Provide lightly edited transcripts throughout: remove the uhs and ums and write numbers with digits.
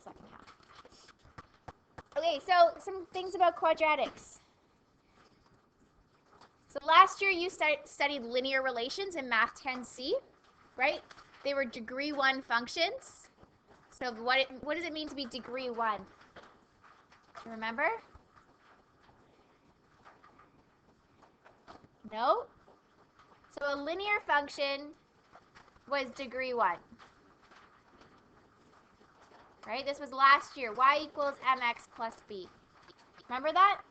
second half. Okay, so some things about quadratics. So last year you studied linear relations in Math 10C, right? They were degree 1 functions. So what does it mean to be degree 1? Remember? No? So a linear function was degree 1. Right? This was last year. Y equals mx plus b. Remember that?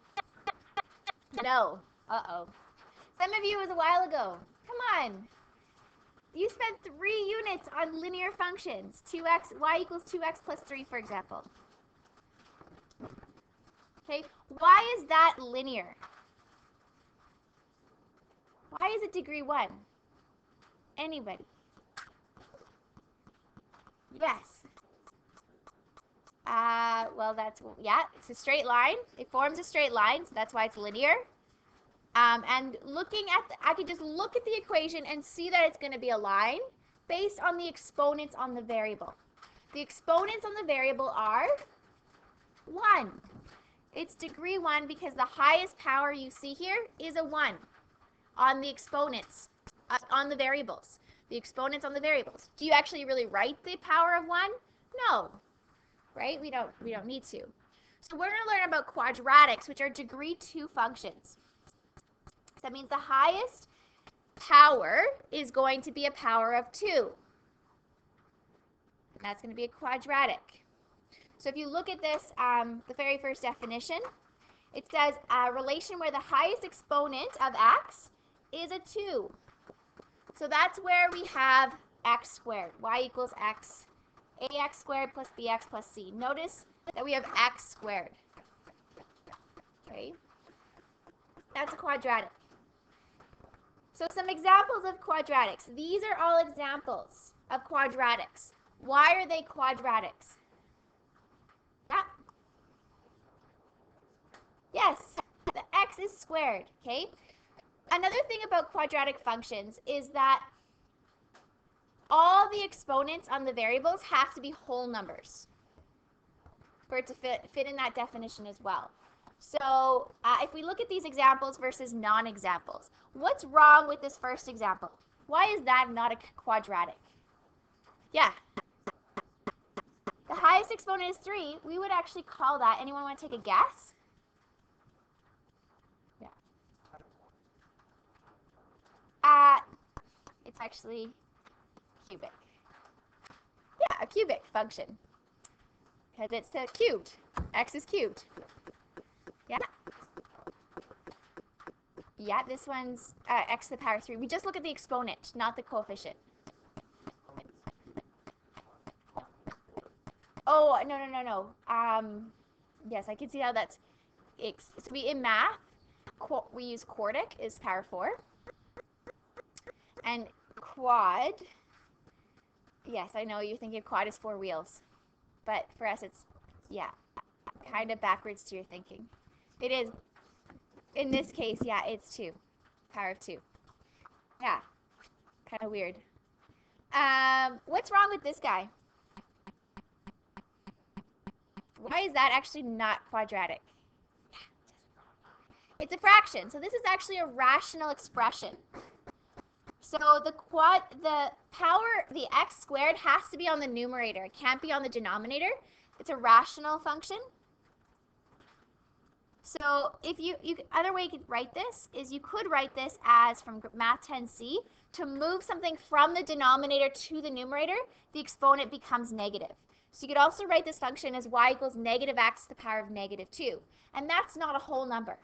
No. Uh-oh. Some of you, it was a while ago. Come on. You spent 3 units on linear functions. Y equals 2x plus 3, for example. Okay, why is that linear? Why is it degree 1? Anybody? Yes. Well, yeah, it's a straight line. It forms a straight line, so that's why it's linear. And looking at, I could just look at the equation and see that it's going to be a line based on the exponents on the variable. The exponents on the variable are 1. It's degree 1 because the highest power you see here is a 1 on the exponents, on the variables. The exponents on the variables. Do you actually really write the power of 1? No. Right? We don't need to. So we're going to learn about quadratics, which are degree 2 functions. So that means the highest power is going to be a power of 2. And that's going to be a quadratic. So if you look at this, the very first definition, it says a relation where the highest exponent of x is a 2. So that's where we have x squared. Y equals x, ax squared plus bx plus c. Notice that we have x squared. Okay? That's a quadratic. So some examples of quadratics. These are all examples of quadratics. Why are they quadratics? Yeah. Yes, the x is squared, okay? Another thing about quadratic functions is that all the exponents on the variables have to be whole numbers for it to fit in that definition as well. So if we look at these examples versus non-examples, what's wrong with this first example? Why is that not a quadratic? Yeah. The highest exponent is 3. We would actually call that, anyone want to take a guess? Yeah. It's actually cubic. Yeah, a cubic function. Because it's cubed. X is cubed. Yeah. Yeah, this one's x to the power 3. We just look at the exponent, not the coefficient. Oh, no. Yes, I can see how that's. So in math, we use quartic is power 4. And quad, yes, I know you're thinking quad is 4 wheels. But for us, it's, yeah, kind of backwards to your thinking. It is, in this case, yeah, it's 2. Power of 2. Yeah, kind of weird. What's wrong with this guy? Why is that actually not quadratic? It's a fraction. So this is actually a rational expression. So the x squared has to be on the numerator. It can't be on the denominator. It's a rational function. So if other way you could write this is you could write this as from Math 10C, to move something from the denominator to the numerator, the exponent becomes negative. So you could also write this function as y equals negative x to the power of negative 2. And that's not a whole number,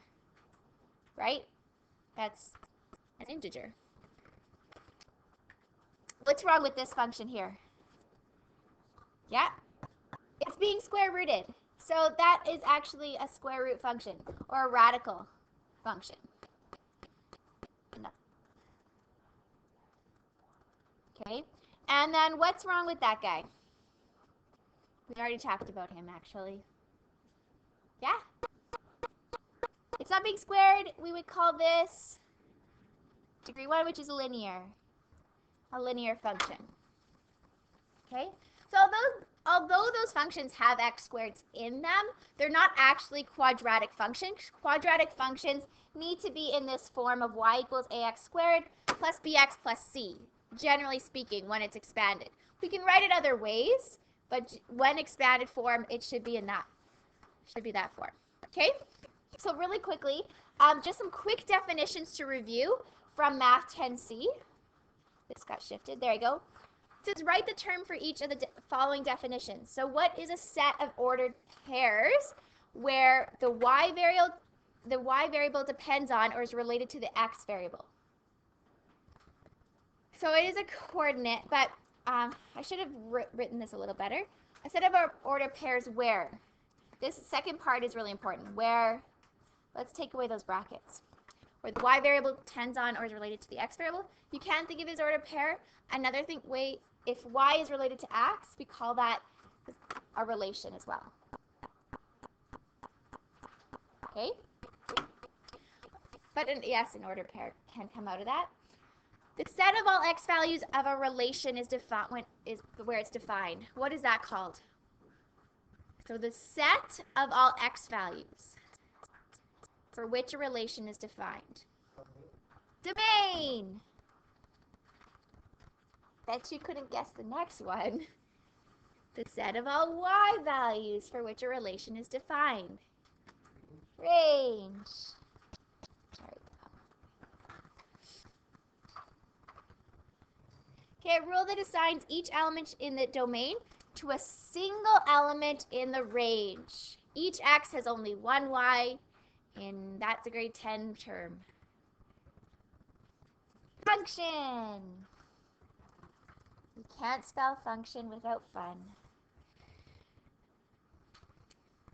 right? That's an integer. What's wrong with this function here? Yeah, it's being square rooted. So that is actually a square root function or a radical function. No. Okay, and then what's wrong with that guy? We already talked about him, actually. Yeah? It's not being squared. We would call this degree 1, which is a linear function. Okay? So although those functions have x squareds in them, they're not actually quadratic functions. Quadratic functions need to be in this form of y equals ax squared plus bx plus c, generally speaking, when it's expanded. We can write it other ways, but when expanded form, it should be in that. Should be that form. Okay? So really quickly, just some quick definitions to review from Math 10C. This got shifted. There you go. It says write the term for each of the following definitions. So what is a set of ordered pairs where the y variable depends on or is related to the x variable? So it is a coordinate, but I should have written this a little better. A set of ordered pairs where. This second part is really important. Where, let's take away those brackets. Where the y variable depends on or is related to the x variable. You can think of it as ordered pair. Another way, if y is related to x, we call that a relation as well. Okay? But yes, an ordered pair can come out of that. The set of all x values of a relation is where it's defined. What is that called? So the set of all x values for which a relation is defined. Domain. Bet you couldn't guess the next one. The set of all y values for which a relation is defined. Range. Okay, a rule that assigns each element in the domain to a single element in the range. Each x has only one y, and that's a grade 10 term. Function. You can't spell function without fun.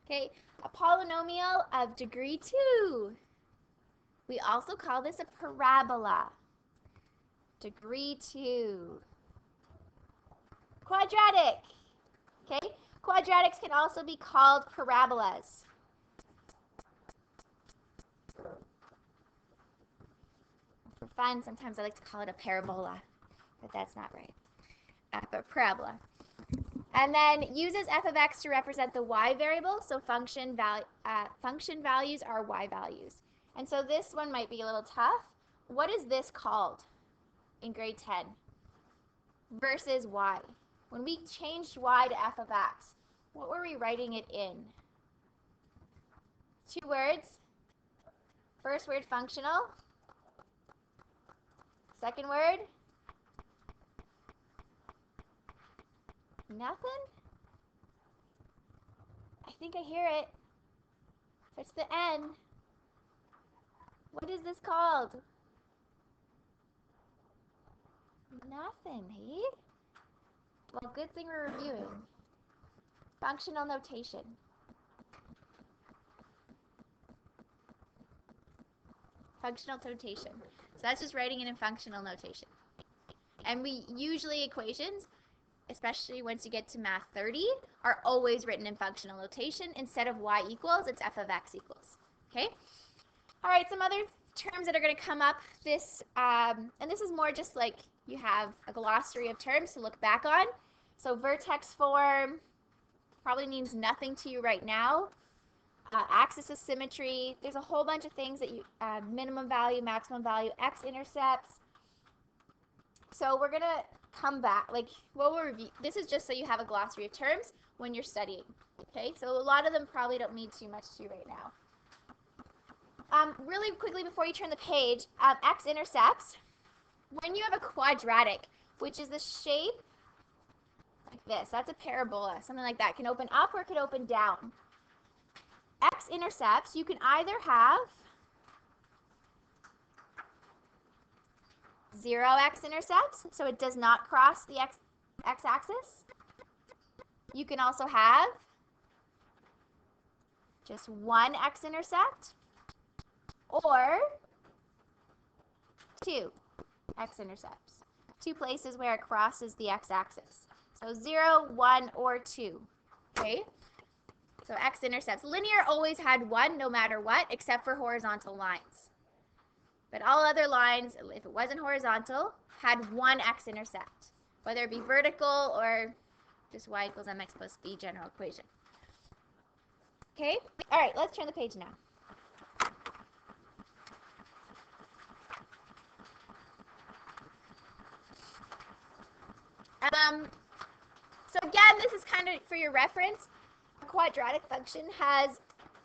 Okay, a polynomial of degree 2. We also call this a parabola. Degree 2. Quadratic. Okay, quadratics can also be called parabolas. For fun, sometimes I like to call it a parabola, but that's not right. But parabola. And then uses f of x to represent the y variable, so function values are y values. And so this one might be a little tough. What is this called in grade 10 versus y? When we changed y to f of x, what were we writing it in? 2 words. First word, functional. Second word, nothing? I think I hear it. It's the N. What is this called? Nothing, hey? Well, good thing we're reviewing. Functional notation. Functional notation. So that's just writing it in functional notation. And we usually equations, especially once you get to math 30, are always written in functional notation. Instead of y equals, it's f of x equals. Okay? All right, some other terms that are going to come up. And this is more just like you have a glossary of terms to look back on. So vertex form probably means nothing to you right now. Axis of symmetry. There's a whole bunch of things that you, minimum value, maximum value, x-intercepts. So we're going to come back, like, we'll review. This is just so you have a glossary of terms when you're studying. Okay, so a lot of them probably don't mean too much to you right now. Really quickly before you turn the page, x-intercepts. When you have a quadratic, which is the shape like this, that's a parabola, something like that. It can open up or it can open down. X-intercepts, you can either have 0 x-intercepts, so it does not cross the x-axis. You can also have just 1 x-intercept or 2 x-intercepts. 2 places where it crosses the x-axis. So 0, 1, or 2. Okay? So x-intercepts. Linear always had 1 no matter what, except for horizontal lines. But all other lines, if it wasn't horizontal, had 1 x-intercept, whether it be vertical or just y equals mx plus b general equation. Okay? All right, let's turn the page now. So again, this is kind of for your reference. A quadratic function has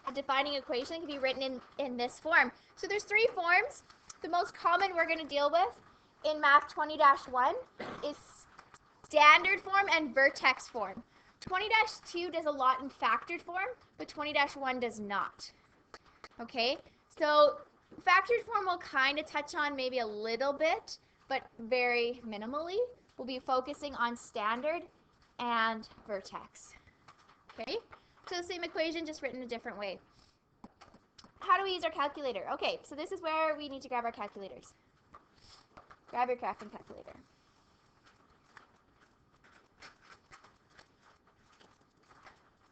a defining equation that can be written in this form. So there's three forms. The most common we're going to deal with in Math 20-1 is standard form and vertex form. 20-2 does a lot in factored form, but 20-1 does not. Okay, so factored form we'll kind of touch on maybe a little bit, but very minimally. We'll be focusing on standard and vertex. Okay, so the same equation, just written a different way. How do we use our calculator? Okay, so this is where we need to grab our calculators. Grab your graphing calculator.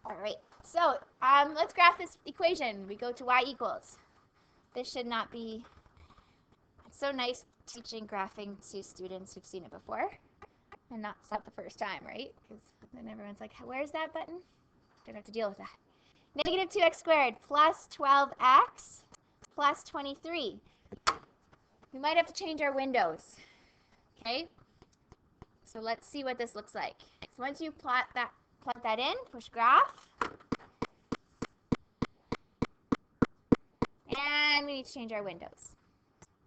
All right, so let's graph this equation. We go to y equals. This should not be, it's so nice teaching graphing to students who've seen it before. And it's not the first time, right? Because then everyone's like, where's that button? Don't have to deal with that. Negative 2x squared plus 12x plus 23. We might have to change our windows. Okay? So let's see what this looks like. So once you plug that in, push graph. And we need to change our windows.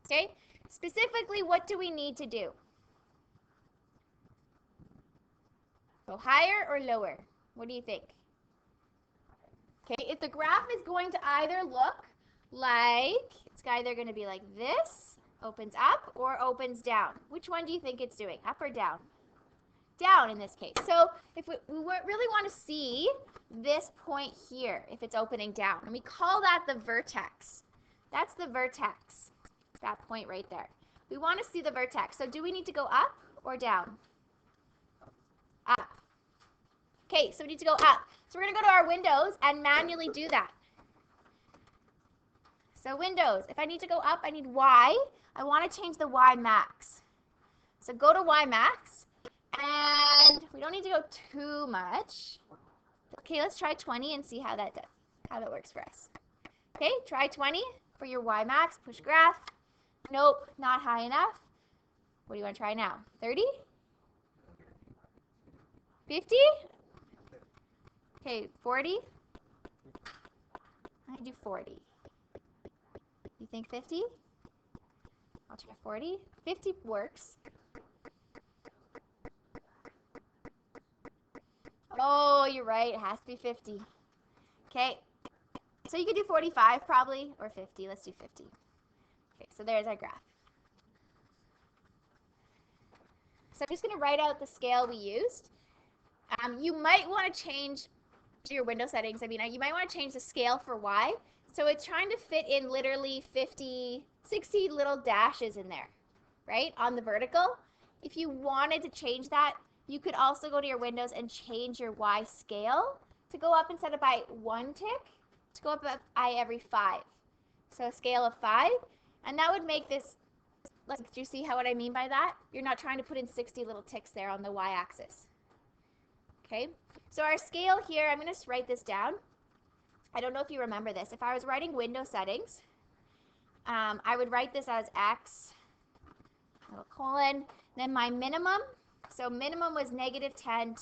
Okay? Specifically, what do we need to do? Go higher or lower? What do you think? Okay, if the graph is going to either look like, it's either going to be like this, opens up, or opens down. Which one do you think it's doing? Up or down? Down in this case. So if we really want to see this point here, if it's opening down, and we call that the vertex. That's the vertex, that point right there. We want to see the vertex. So do we need to go up or down? Up. Okay, so we need to go up. So we're going to go to our windows and manually do that. So windows, if I need to go up, I need y. I want to change the y max. So go to y max, and we don't need to go too much. Okay, let's try 20 and see how that does, how that works for us. Okay, try 20 for your y max. Push graph. Nope, not high enough. What do you want to try now? 30? 50? Okay, 40. I do 40. You think 50? I'll try 40. 50 works. Oh, you're right. It has to be 50. Okay. So you could do 45 probably, or 50. Let's do 50. Okay, so there's our graph. So I'm just going to write out the scale we used. You might want to change your window settings. I mean, you might want to change the scale for y. So it's trying to fit in literally 50, 60 little dashes in there, right, on the vertical. If you wanted to change that, you could also go to your windows and change your y scale to go up instead of by 1 tick, to go up by every 5. So a scale of 5. And that would make this, like, do you see what I mean by that? You're not trying to put in 60 little ticks there on the y-axis. Okay, so our scale here, I'm going to write this down. I don't know if you remember this. If I was writing window settings, I would write this as x, little colon, then my minimum. So minimum was negative 10,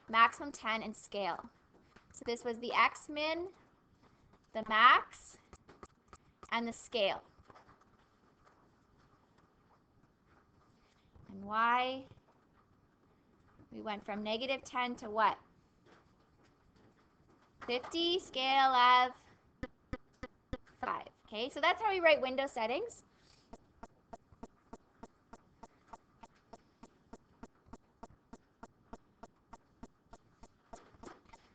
maximum 10, and scale. So this was the x min, the max, and the scale. And y, we went from negative 10 to what? 50, scale of 5. Okay, so that's how we write window settings.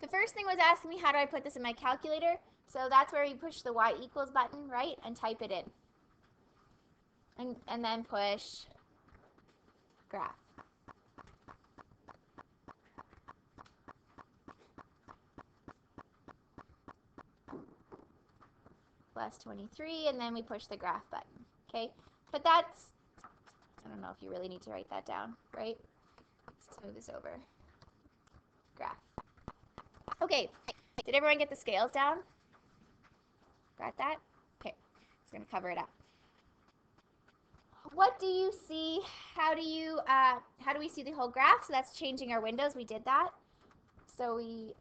The first thing was asking me how do I put this in my calculator. So that's where you push the y equals button, right, and type it in. And then push graph. Plus 23, and then we push the graph button. Okay, but that's, I don't know if you really need to write that down, right? Let's move this over. Okay, did everyone get the scales down? Got that? Okay, just gonna cover it up. What do you see? How do we see the whole graph? So that's changing our windows. We did that. So we,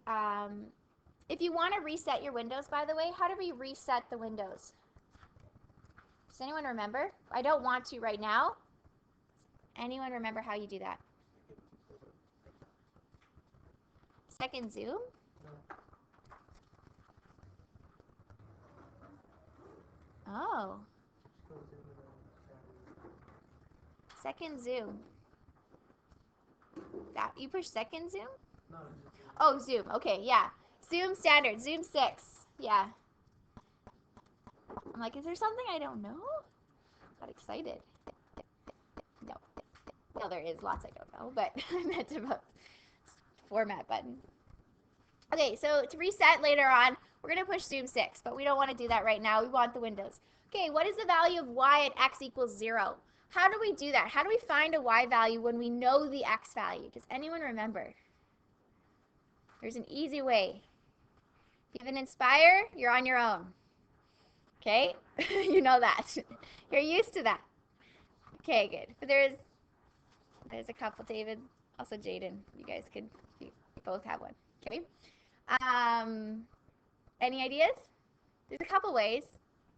if you want to reset your windows, by the way, how do we reset the windows? Does anyone remember? I don't want to right now. Anyone remember how you do that? Second zoom? Oh. Second zoom. That you push second zoom? No. Oh, zoom. Okay, yeah. Zoom standard. Zoom 6. Yeah. I'm like, is there something I don't know? Got excited. No. Well, there is lots I don't know, but I meant about format button. Okay, so to reset later on, we're going to push zoom 6, but we don't want to do that right now. We want the windows. Okay, what is the value of y at x equals 0? How do we do that? How do we find a y value when we know the x value? Does anyone remember? There's an easy way. If you have an Inspire, you're on your own. Okay? You know that. You're used to that. Okay, good. But there's a couple, David, also Jaden. You guys could both have one. Okay? Any ideas? There's a couple ways.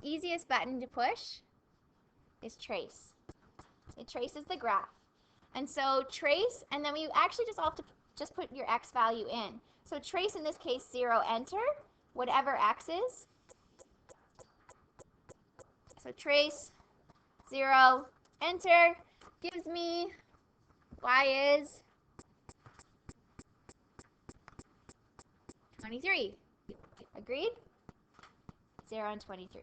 Easiest button to push is trace. It traces the graph. And so trace, and then we actually just have to just put your x value in. So trace, in this case, 0, enter, whatever x is. So trace 0, enter, gives me y is 23. Agreed? 0 and 23.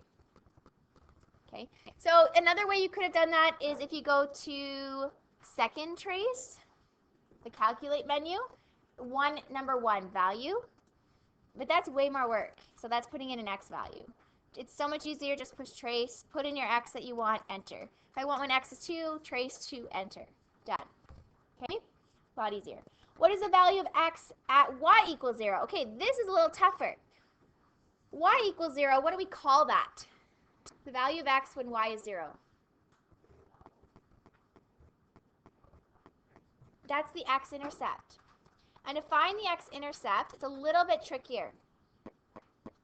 Okay. So another way you could have done that is if you go to second trace, the calculate menu, number 1 value. But that's way more work. So that's putting in an x value. It's so much easier, just push trace, put in your x that you want, enter. If I want when x is 2, trace 2, enter. Done. Okay? A lot easier. What is the value of x at y equals 0? Okay, this is a little tougher. Y equals 0, what do we call that? The value of x when y is 0. That's the x-intercept. And to find the x-intercept, it's a little bit trickier.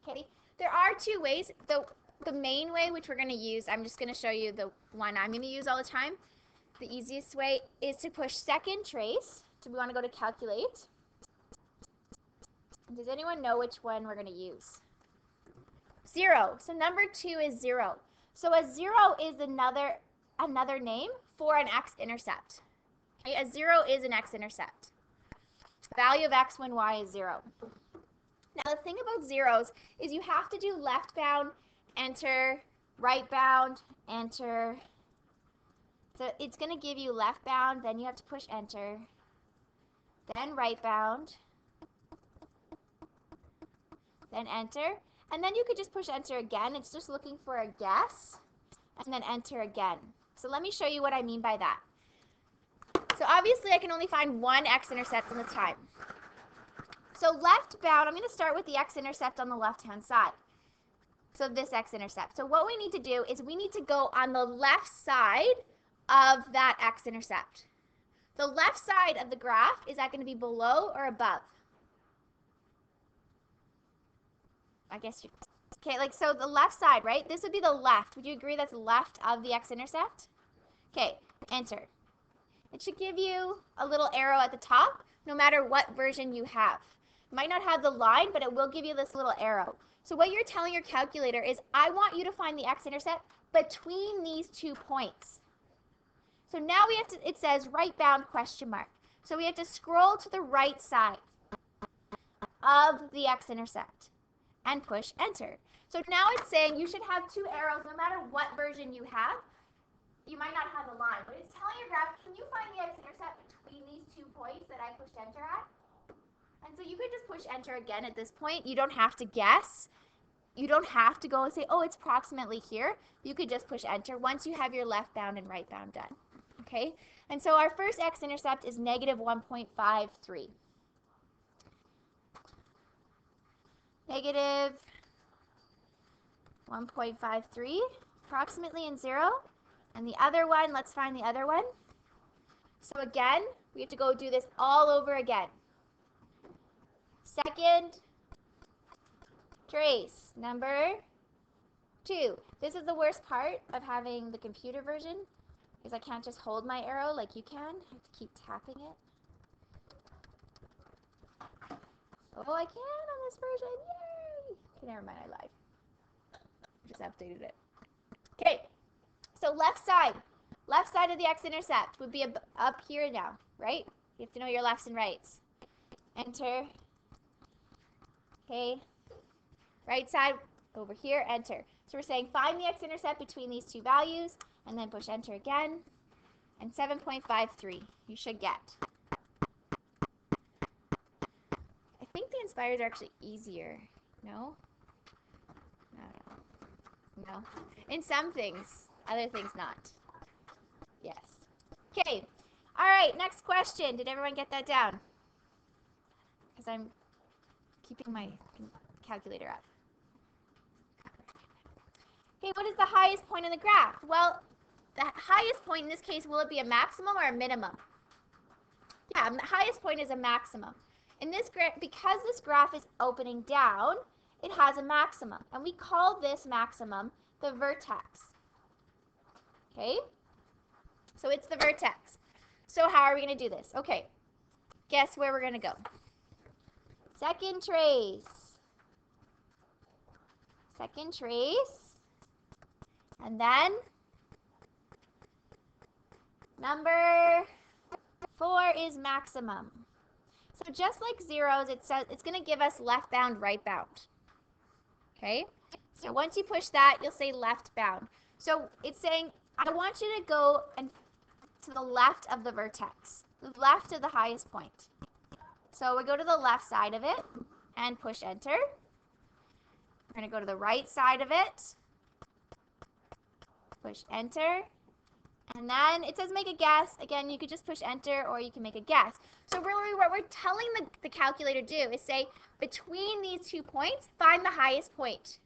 Okay? There are two ways. The main way, which we're going to use, I'm just going to show you the one I'm going to use all the time. The easiest way is to push second trace. So we want to go to calculate. Does anyone know which one we're going to use? 0. So number 2 is 0. So a 0 is another name for an x-intercept. Okay? A 0 is an x-intercept. Value of x when y is 0. Now the thing about zeros is you have to do left bound, enter, right bound, enter. So it's going to give you left bound, then you have to push enter, then right bound, then enter, and then you could just push enter again. It's just looking for a guess, and then enter again. So let me show you what I mean by that. So obviously I can only find one x-intercept at a time. So left bound, I'm going to start with the x-intercept on the left-hand side. So this x-intercept. So what we need to do is we need to go on the left side of that x-intercept. The left side of the graph, is that going to be below or above? I guess you, okay, like so the left side, right? This would be the left. Would you agree that's left of the x-intercept? Okay, enter. It should give you a little arrow at the top, no matter what version you have. It might not have the line, but it will give you this little arrow. So what you're telling your calculator is, I want you to find the x-intercept between these 2 points. So now we have to, it says right bound question mark. So we have to scroll to the right side of the x-intercept and push enter. So now it's saying you should have 2 arrows no matter what version you have. You might not have a line, but it's telling your graph, can you find the x-intercept between these 2 points that I pushed enter at? And so you could just push enter again at this point. You don't have to guess. You don't have to go and say, oh, it's approximately here. You could just push enter once you have your left bound and right bound done. Okay? And so our first x-intercept is negative 1.53. negative 1.53, approximately in 0. And the other one, let's find the other one. So again, we have to go do this all over again. Second trace, number 2. This is the worst part of having the computer version, is I can't just hold my arrow like you can. I have to keep tapping it. Oh, I can on this version. Yay! Okay, never mind, I lied. Just updated it. Okay, so left side of the x-intercept would be up here now, right? You have to know your lefts and rights. Enter. Okay, right side over here, enter. So we're saying find the x-intercept between these two values, and then push enter again, and 7.53 you should get. I think the inspires are actually easier. No? No. In some things, other things not. Yes. Okay. All right, next question. Did everyone get that down? Because I'm keeping my calculator up. Okay, what is the highest point in the graph? Well, the highest point in this case, will it be a maximum or a minimum? Yeah, the highest point is a maximum. In this graph, because this graph is opening down, it has a maximum. And we call this maximum the vertex. Okay? So it's the vertex. So how are we going to do this? Okay, guess where we're going to go. Second trace. Second trace. And then number 4 is maximum. So just like zeros, it says it's going to give us left bound, right bound. Okay? So once you push that, you'll say left bound. So it's saying, I want you to go to the left of the vertex, the left of the highest point. So we go to the left side of it and push enter. We're going to go to the right side of it, push enter, and then it says make a guess. Again, you could just push enter or you can make a guess. So really what we're telling the calculator to do is say between these 2 points, find the highest point.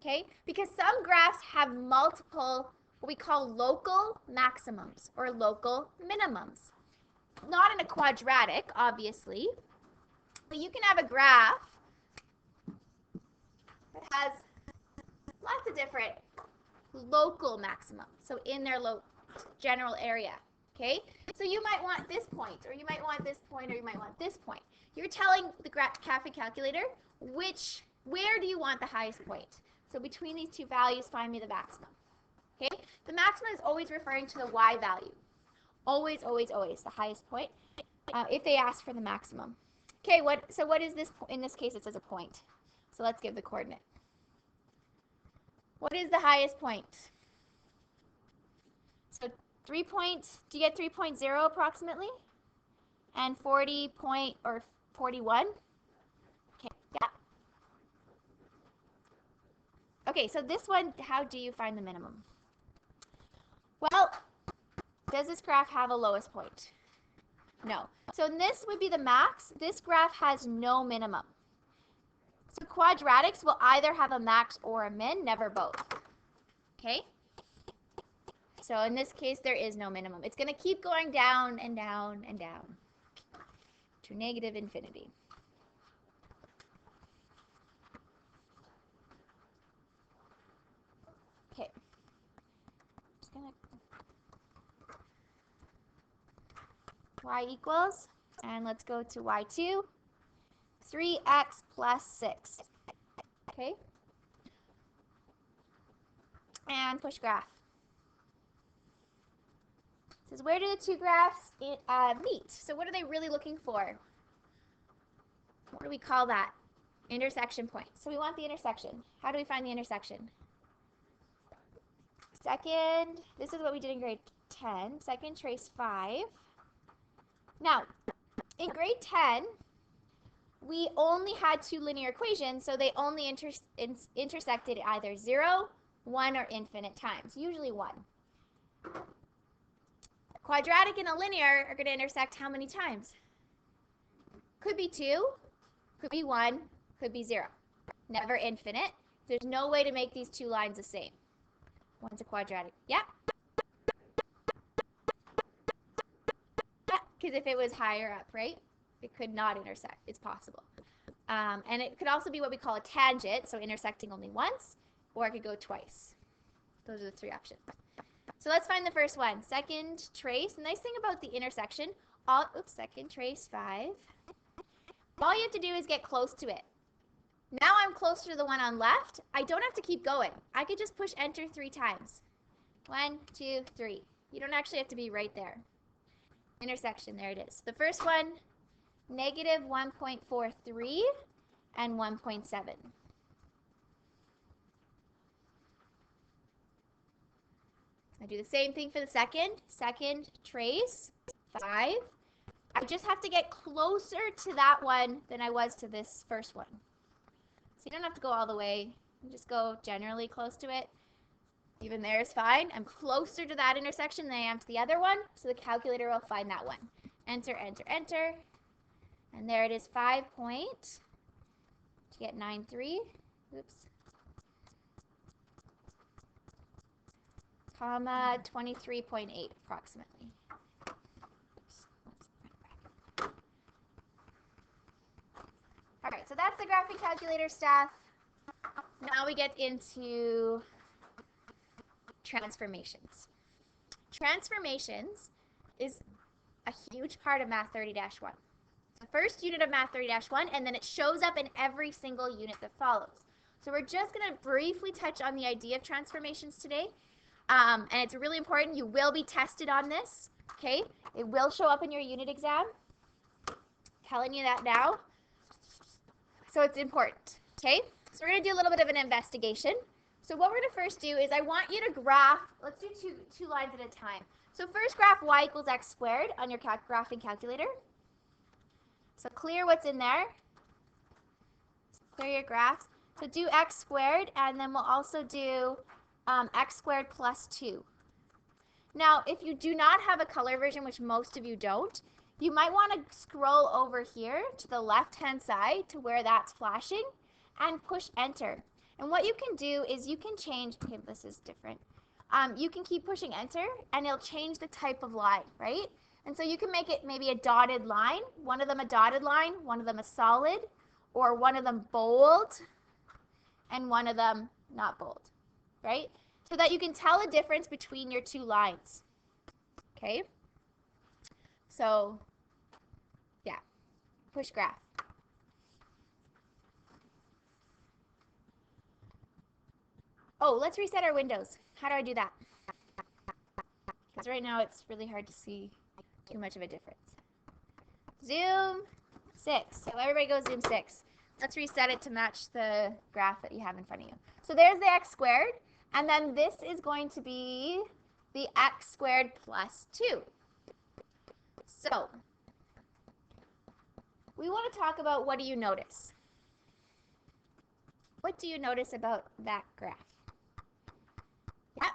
Okay? Because some graphs have multiple, what we call local maximums or local minimums. Not in a quadratic, obviously, but you can have a graph that has lots of different local maximums, so in their general area. Okay, so you might want this point, or you might want this point, or you might want this point. You're telling the CAFE calculator where do you want the highest point. So between these two values, find me the maximum. Okay, the maximum is always referring to the y value. Always, always, always the highest point. If they ask for the maximum. Okay, so what is this? In this case, it says a point. So let's give the coordinate. What is the highest point? So 3 points, do you get 3.0 approximately? And 41? Okay, yeah. Okay, so this one, how do you find the minimum? Well, does this graph have a lowest point? No. So this would be the max. This graph has no minimum. So quadratics will either have a max or a min, never both. Okay? So in this case, there is no minimum. It's going to keep going down and down and down to negative infinity. Okay. Just going to y equals, and let's go to y2, 3x plus 6. Okay? And push graph. It says, where do the two graphs meet? So what are they really looking for? What do we call that? Intersection point. So we want the intersection. How do we find the intersection? Second, this is what we did in grade 10. Second, trace 5. Now, in grade 10, we only had two linear equations, so they only intersected either 0, 1, or infinite times, usually 1. Quadratic and a linear are going to intersect how many times? Could be 2, could be 1, could be 0. Never infinite. There's no way to make these two lines the same. One's a quadratic. Yeah? Because if it was higher up, right, it could not intersect. It's possible. And it could also be what we call a tangent, so intersecting only once, or it could go twice. Those are the 3 options. So let's find the first one. Second trace. The nice thing about the intersection, second trace 5. All you have to do is get close to it. Now I'm closer to the one on left. I don't have to keep going. I could just push enter 3 times. 1, 2, 3. You don't actually have to be right there. Intersection, there it is. The first one, negative 1.43 and 1.7. I do the same thing for the second trace, 5. I just have to get closer to that one than I was to this first one. So you don't have to go all the way. You just go generally close to it. Even there is fine. I'm closer to that intersection than I am to the other one, so the calculator will find that one. Enter, enter, enter. And there it is, 5 point, to get 9.3. Oops. Comma 23.8 approximately. All right, so that's the graphing calculator stuff. Now we get into transformations. Transformations is a huge part of Math 30-1. The first unit of Math 30-1, and then it shows up in every single unit that follows. So we're just going to briefly touch on the idea of transformations today. And it's really important. You will be tested on this, okay? It will show up in your unit exam. Telling you that now. So it's important, okay? So we're going to do a little bit of an investigation. So what we're going to first do is I want you to graph, let's do two lines at a time. So first graph y equals x squared on your graphing calculator. So clear what's in there. Clear your graphs. So do x squared, and then we'll also do x squared plus 2. Now, if you do not have a color version, which most of you don't, you might want to scroll over here to the left-hand side to where that's flashing and push enter. And what you can do is you can change, okay, this is different. You can keep pushing enter and it'll change the type of line, right? And so you can make it maybe a dotted line, one of them a dotted line, one of them a solid, or one of them bold, and one of them not bold, right? So that you can tell a difference between your two lines, okay? So, yeah, push graph. Oh, let's reset our windows. How do I do that? Because right now it's really hard to see too much of a difference. Zoom 6. So everybody go zoom 6. Let's reset it to match the graph that you have in front of you. So there's the x squared, and then this is going to be the x squared plus 2. So we want to talk about, what do you notice? What do you notice about that graph? Yeah.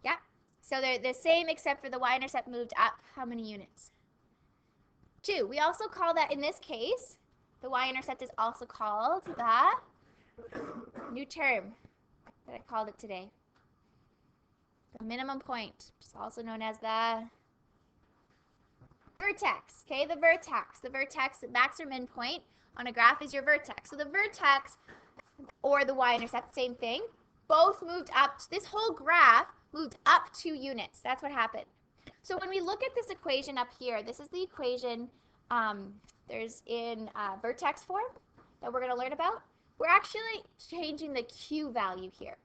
Yeah. So they're the same except for the y-intercept moved up how many units? 2. We also call that, in this case, the y-intercept is also called the new term that I called it today. The minimum point, which is also known as the vertex. Okay, the vertex. The vertex, max or min point on a graph is your vertex. So the vertex or the y-intercept, same thing. Both moved up. This whole graph moved up 2 units. That's what happened. So when we look at this equation up here, this is the equation there's in vertex form that we're going to learn about. We're actually changing the q value here.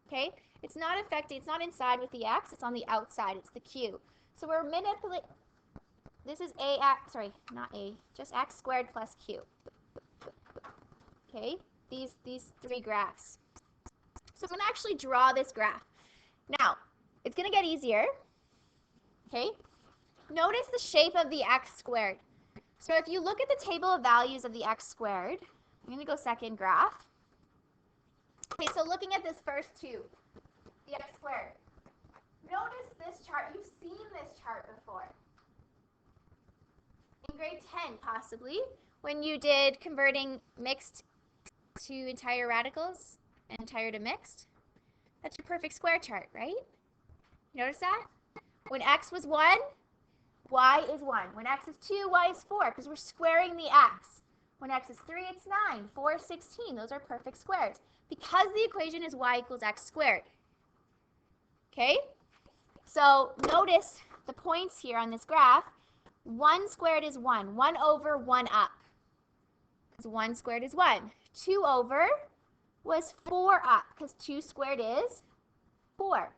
Okay, it's not affecting, it's not inside with the x, it's on the outside, it's the q. So we're manipulating, this is just x squared plus q. Okay, these 3 graphs. So I'm going to actually draw this graph. Now, it's going to get easier. Okay, notice the shape of the x squared. So if you look at the table of values of the x squared, I'm going to go second graph. Okay, so looking at this first 2, the x squared. Notice this chart. You've seen this chart before. grade 10 possibly, when you did converting mixed to entire radicals and entire to mixed. That's your perfect square chart, right? Notice that? When x was 1, y is 1. When x is 2, y is 4, because we're squaring the x. When x is 3, it's 9. 4 is 16. Those are perfect squares, because the equation is y equals x squared. Okay? So notice the points here on this graph. 1 squared is 1. 1 over, 1 up. Because 1 squared is 1. 2 over was 4 up, because 2 squared is 4.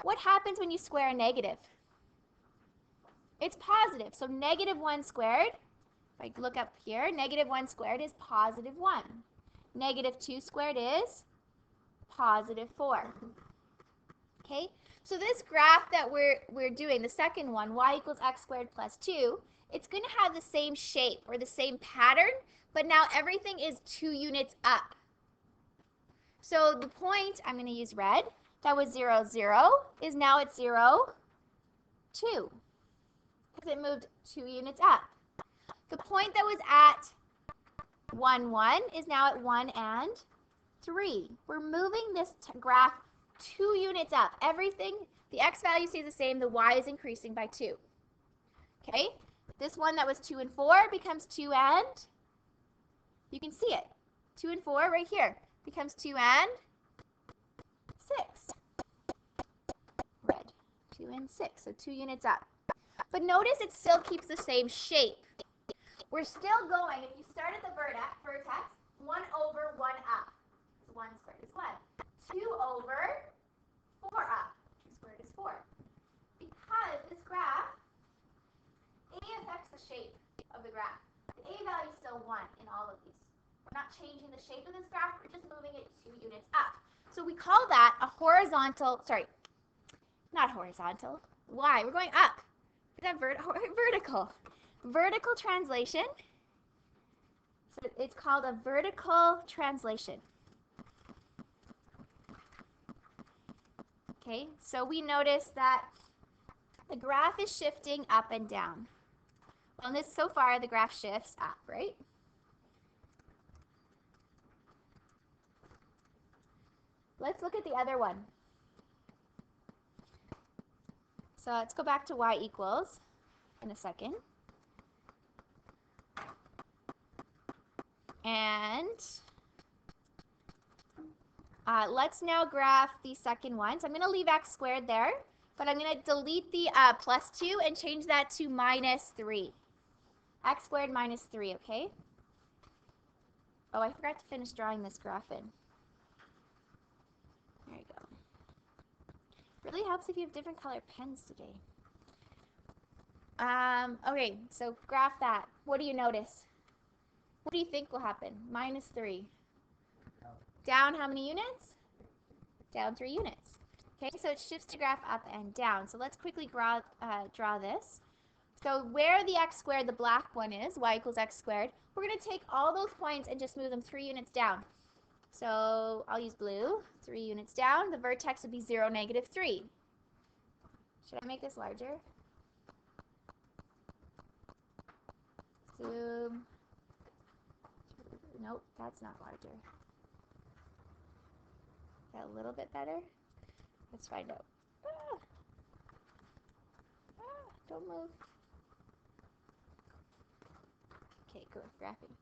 What happens when you square a negative? It's positive. So negative 1 squared, if I look up here, negative 1 squared is positive 1. Negative 2 squared is positive 4. Okay? So this graph that we're doing, the second one, y equals x squared plus 2, it's going to have the same shape or the same pattern, but now everything is 2 units up. So the point, I'm going to use red, that was 0, 0, is now at 0, 2, because it moved 2 units up. The point that was at 1, 1 is now at 1 and 3. We're moving this graph 2 units up. Everything, the x value stays the same, the y is increasing by 2. Okay? This one that was 2 and 4 becomes 2 and, you can see it, 2 and 4 right here becomes 2 and 6. Red, 2 and 6, so 2 units up. But notice it still keeps the same shape. We're still going, if you start at the vertex, 1 over, 1 up. 1 squared is 1. 2 over, 4 up. 2 squared is 4. Because this graph, A affects the shape of the graph. The A value is still 1 in all of these. We're not changing the shape of this graph, we're just moving it 2 units up. So we call that a horizontal, sorry, not horizontal. Why? We're going up. Is that vertical? Vertical translation. So it's called a vertical translation. Okay, so we notice that the graph is shifting up and down. Well, in this, so far, the graph shifts up, right? Let's look at the other one. So let's go back to y equals in a second. And let's now graph the second one. So I'm going to leave x squared there, but I'm going to delete the plus 2 and change that to minus 3. X squared minus 3, okay? Oh, I forgot to finish drawing this graph in. There you go. Really helps if you have different color pens today. Okay, so graph that. What do you notice? What do you think will happen? Minus 3. Down how many units? Down 3 units. Okay, so it shifts the graph up and down. So let's quickly draw this. So where the x squared, the black one is, y equals x squared, we're going to take all those points and just move them 3 units down. So I'll use blue, 3 units down. The vertex would be 0, negative 3. Should I make this larger? Zoom. Nope, that's not larger. Is that a little bit better? Let's find out. Don't move. Okay, good, graphing.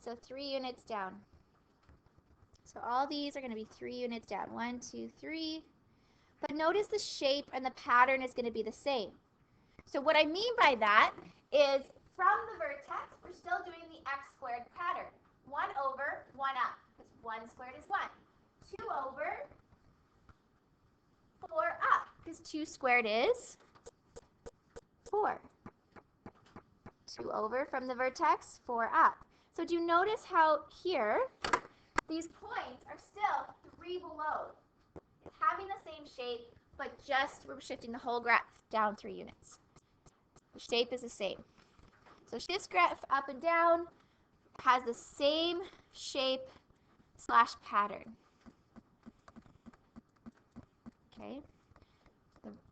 So 3 units down. So all these are going to be 3 units down. 1, 2, 3. But notice the shape and the pattern is going to be the same. So what I mean by that is from the vertex, we're still doing the x squared pattern. 1 over, 1 up, because 1 squared is 1. 2 over, 4 up, because 2 squared is 4. 2 over from the vertex, 4 up. So do you notice how here, these points are still 3 below. It's having the same shape, but just we're shifting the whole graph down 3 units. The shape is the same. So shifts graph up and down, has the same shape / pattern. Okay.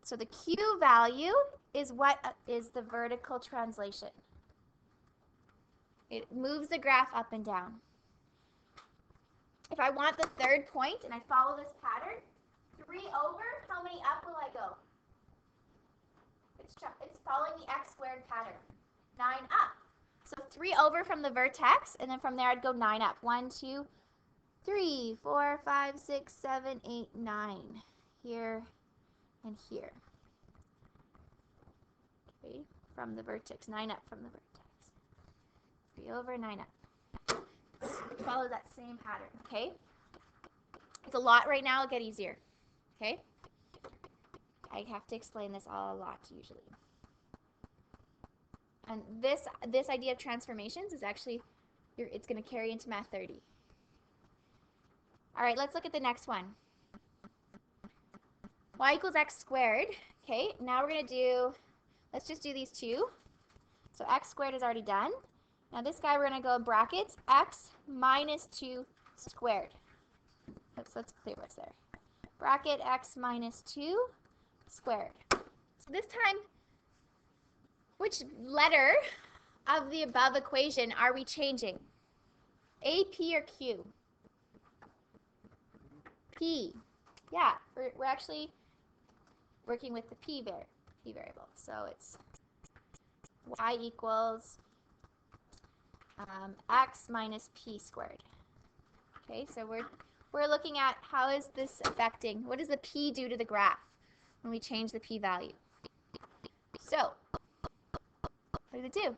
So the Q value is what is the vertical translation. It moves the graph up and down. If I want the third point and I follow this pattern, 3 over, how many up will I go? It's following the x squared pattern. 9 up. So 3 over from the vertex, and then from there I'd go 9 up. 1, 2, 3, 4, 5, 6, 7, 8, 9. Here and here. Okay, from the vertex. 9 up from the vertex. 3 over, 9 up. Follow that same pattern, okay? It's a lot right now, it'll get easier, okay? I have to explain this all a lot usually. And this idea of transformations is actually, it's going to carry into Math 30. All right, let's look at the next one. Y equals x squared. Okay, now we're going to do, let's just do these two. So x squared is already done. Now this guy we're going to go in brackets, x minus 2 squared. Oops, let's clear what's there. Bracket x minus 2 squared. So this time, which letter of the above equation are we changing? A, P, or Q? P. Yeah, we're actually working with the P variable. So it's y equals x minus P squared. Okay, so we're looking at how is this affecting, what does the P do to the graph when we change the P value? So, what does it do?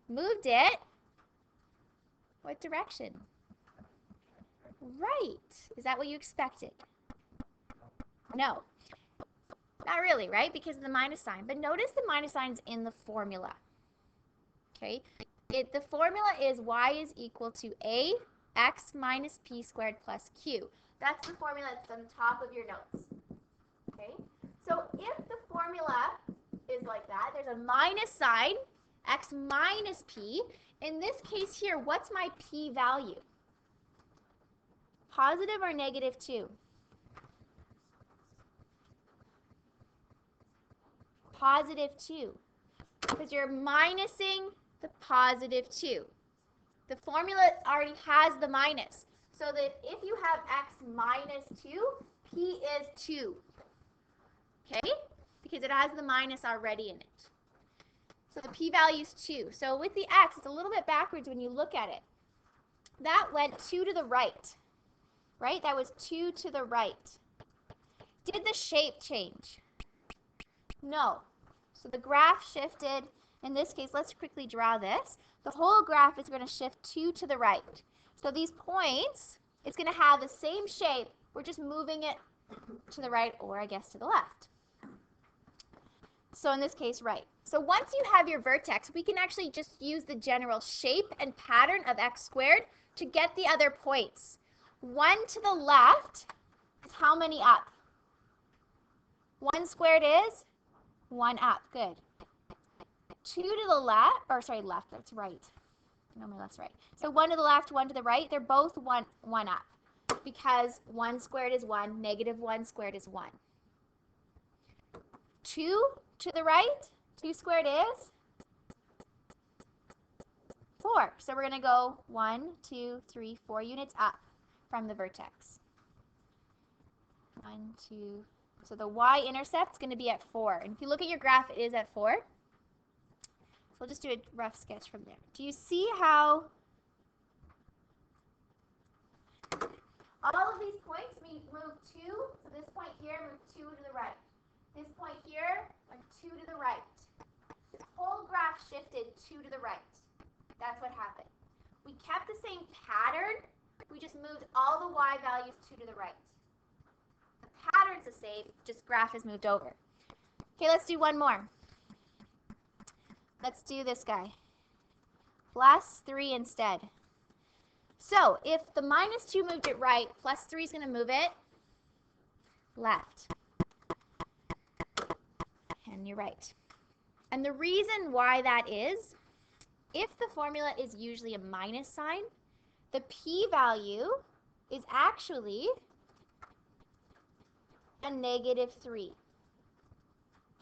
Moved it. What direction? Right. Is that what you expected? No. Not really, right? Because of the minus sign. But notice the minus sign's in the formula. Okay? The formula is y is equal to a x minus p squared plus q. That's the formula that's on the top of your notes. Okay? So if the formula is like that, there's a minus sign, x minus p. In this case here, what's my p value? Positive or negative 2? Positive 2. Because you're minusing the positive 2. The formula already has the minus. So that if you have x minus 2, p is 2. Okay? Because it has the minus already in it. So the p value is 2. So with the x, it's a little bit backwards when you look at it. That went 2 to the right. Right? That was 2 to the right. Did the shape change? No. So the graph shifted. In this case, let's quickly draw this. The whole graph is going to shift 2 to the right. So these points, it's going to have the same shape. We're just moving it to the right, or I guess to the left. So in this case, right. So once you have your vertex, we can actually just use the general shape and pattern of x squared to get the other points. 1 to the left is how many up? 1 squared is 1 up. Good. 2 to the left, or sorry, left, that's right. No, my left's right. So 1 to the left, 1 to the right, they're both 1 up. Because 1 squared is 1, negative 1 squared is 1. 2 to the right, 2 squared is 4. So we're going to go 1, 2, 3, 4 units up from the vertex. 1, 2, so the y-intercept is going to be at 4. And if you look at your graph, it is at 4. So we'll just do a rough sketch from there. Do you see how all of these points, we move 2, so this point here, move 2 to the right. This point here, went 2 to the right. This whole graph shifted 2 to the right. That's what happened. We kept the same pattern, we just moved all the y values 2 to the right. The pattern's the same, just graph has moved over. Okay, let's do one more. Let's do this guy. Plus 3 instead. So if the minus 2 moved it right, plus 3 is going to move it left. And you're right. And the reason why that is, if the formula is usually a minus sign, the p value is actually a negative 3.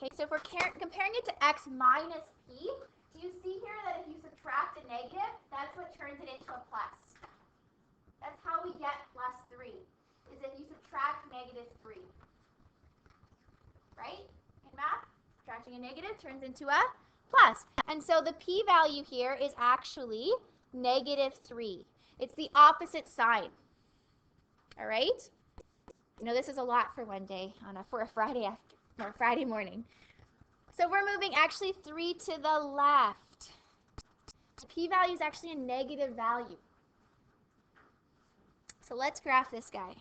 Okay, so if we're comparing it to x minus p, do you see here that if you subtract a negative, that's what turns it into a plus? That's how we get plus 3, is if you subtract negative 3. Right? In math, subtracting a negative turns into a plus. And so the p-value here is actually negative 3. It's the opposite sign. All right? You know, this is a lot for one day for a Friday or Friday morning. So we're moving actually 3 to the left. The p-value is actually a negative value. So let's graph this guy.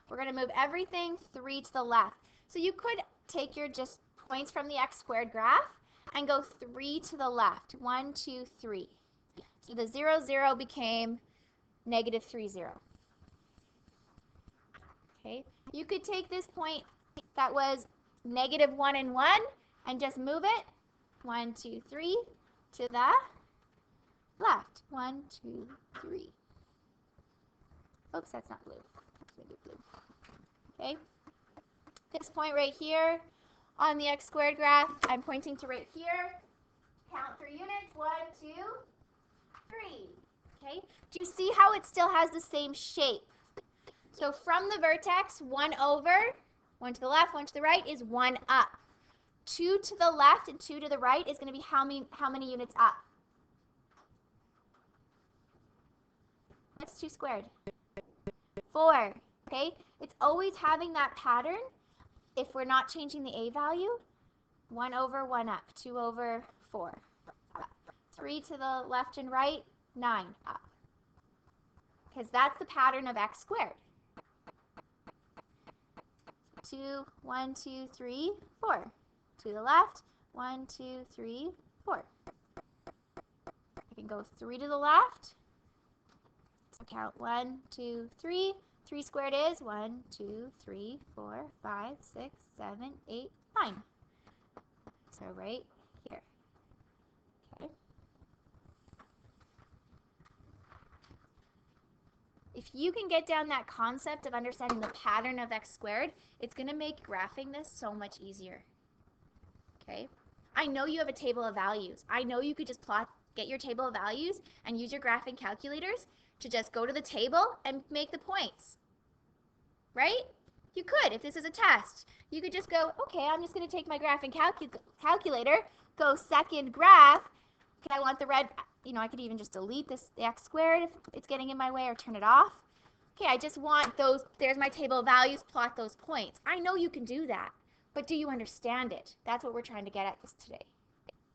We're going to move everything 3 to the left. So you could take your just points from the x squared graph and go 3 to the left. 1, 2, 3. So the 0, 0 became negative 3, 0. Okay. You could take this point that was negative 1 and 1 and just move it 1, 2, 3 to the left. 1, 2, 3. Oops, that's not blue. Let's make it blue. Okay. This point right here on the x squared graph, I'm pointing to right here. Count 3 units. 1, 2, 3. Okay. Do you see how it still has the same shape? So from the vertex, 1 over, 1 to the left, 1 to the right is 1 up. 2 to the left and 2 to the right is going to be how many units up? What's 2 squared? 4. Okay? It's always having that pattern if we're not changing the a value. 1 over, 1 up. 2 over, 4 up. 3 to the left and right, 9 up. Because that's the pattern of x squared. 2, 1, 2, 3, 4. To the left, 1, 2, 3, 4. I can go 3 to the left. So count 1, 2, 3. 3 squared is 1, 2, 3, 4, 5, 6, 7, 8, 9. So right here. Okay. If you can get down that concept of understanding the pattern of x squared, it's going to make graphing this so much easier. Okay? I know you have a table of values. I know you could just get your table of values and use your graphing calculators to just go to the table and make the points. Right? You could, if this is a test. You could just go, okay, I'm just going to take my graphing calculator, go second graph. Okay, I want the red, I could even just delete the x squared if it's getting in my way or turn it off. Okay, I just want those, there's my table of values, plot those points. I know you can do that, but do you understand it? That's what we're trying to get at this today.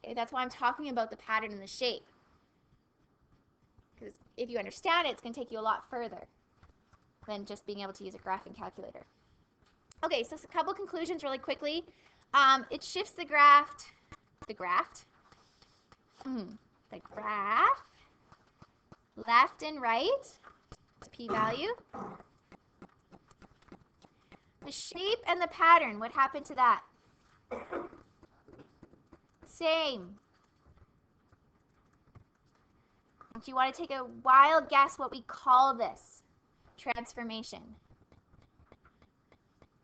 Okay, that's why I'm talking about the pattern and the shape. Because if you understand it, it's going to take you a lot further than just being able to use a graphing calculator. Okay, so a couple conclusions really quickly. It shifts the graph left and right, p-value. The shape and the pattern, what happened to that? Same. If you want to take a wild guess what we call this transformation.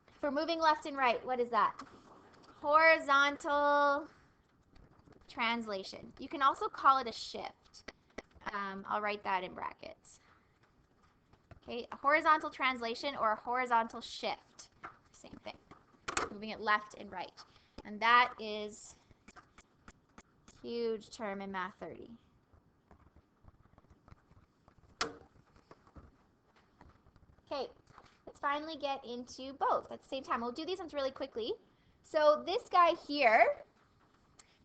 If we're moving left and right, what is that? Horizontal translation. You can also call it a shift. I'll write that in brackets. Okay, a horizontal translation or a horizontal shift. Same thing. Moving it left and right. And that is a huge term in Math 30. Okay, let's finally get into both at the same time. We'll do these ones really quickly. So this guy here,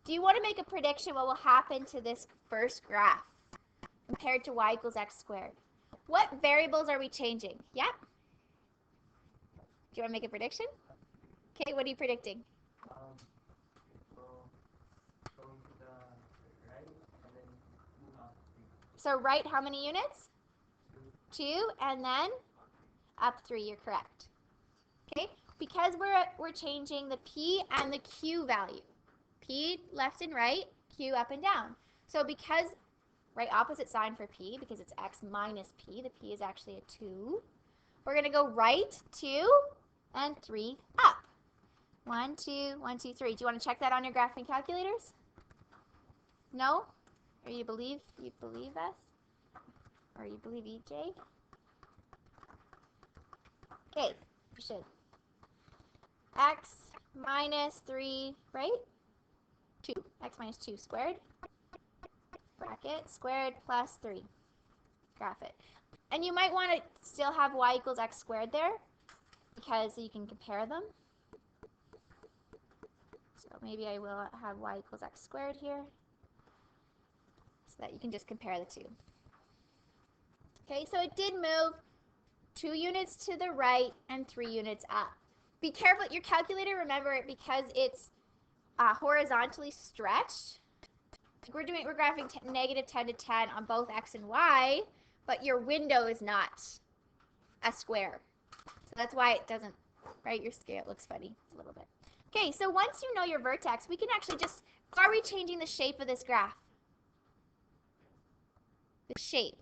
do you want to make a prediction what will happen to this first graph compared to y equals x squared? What variables are we changing? Yeah? Do you want to make a prediction? Okay, what are you predicting? So right, how many units? 2, and then up 3, you're correct. Okay, because we're changing the p and the q value. P left and right, q up and down. So because, right opposite sign for p, because it's x minus p, the p is actually a 2. We're going to go right 2 and 3 up. 1, 2, 1, 2, 3. Do you want to check that on your graphing calculators? No? Or you believe us? Or you believe EJ? Okay, you should. X minus 3, right? 2. X minus 2 squared. Bracket squared plus 3. Graph it. And you might want to still have y equals x squared there, because you can compare them. So maybe I will have y equals x squared here, so that you can just compare the two. Okay, so it did move 2 units to the right and 3 units up. Be careful at your calculator, remember, because it's horizontally stretched. We're graphing negative 10 to 10 on both x and y, but your window is not a square. So that's why it doesn't, right? Your scale looks funny a little bit. Okay, so once you know your vertex, we can actually just, are we changing the shape of this graph? The shape.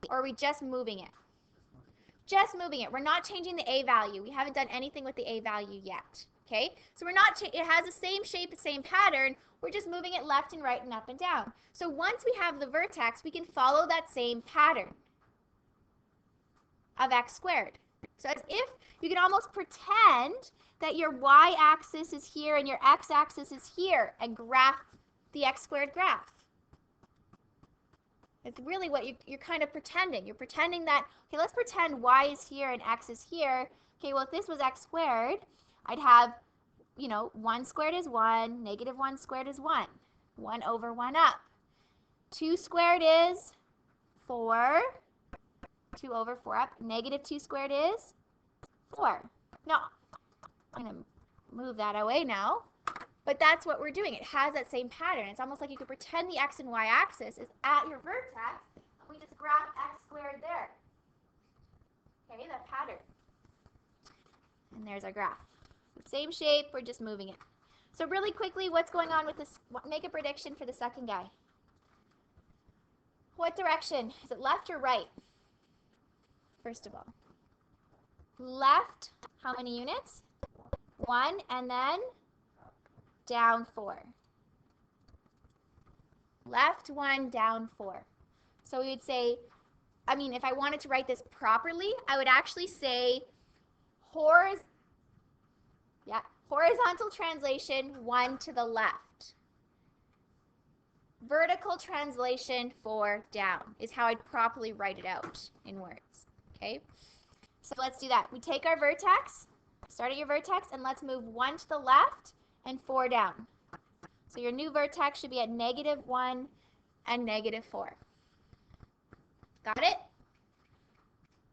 Or are we just moving it? Just moving it. We're not changing the a value. We haven't done anything with the a value yet. Okay, so we're not, it has the same shape, the same pattern. We're just moving it left and right and up and down. So once we have the vertex, we can follow that same pattern of x squared. So as if you can almost pretend that your y-axis is here and your x-axis is here and graph the x squared graph. It's really what you're kind of pretending. You're pretending that, okay, let's pretend y is here and x is here. Okay, well, if this was x squared, I'd have, 1 squared is 1, negative 1 squared is 1. 1 over 1 up. 2 squared is 4. 2 over 4 up. Negative 2 squared is 4. Now, I'm going to move that away now. But that's what we're doing. It has that same pattern. It's almost like you could pretend the x and y axis is at your vertex, and we just graph x squared there. Okay, that pattern. And there's our graph. Same shape, we're just moving it. So really quickly, what's going on with this? Make a prediction for the second guy. What direction? Is it left or right? First of all. Left, how many units? 1, and then down 4. Left 1, down 4. So we would say, if I wanted to write this properly, I would actually say horizontal translation 1 to the left. Vertical translation 4 down is how I'd properly write it out in words. Okay? So let's do that. We take our vertex, start at your vertex, and let's move 1 to the left and 4 down. So your new vertex should be at negative 1 and negative 4. Got it?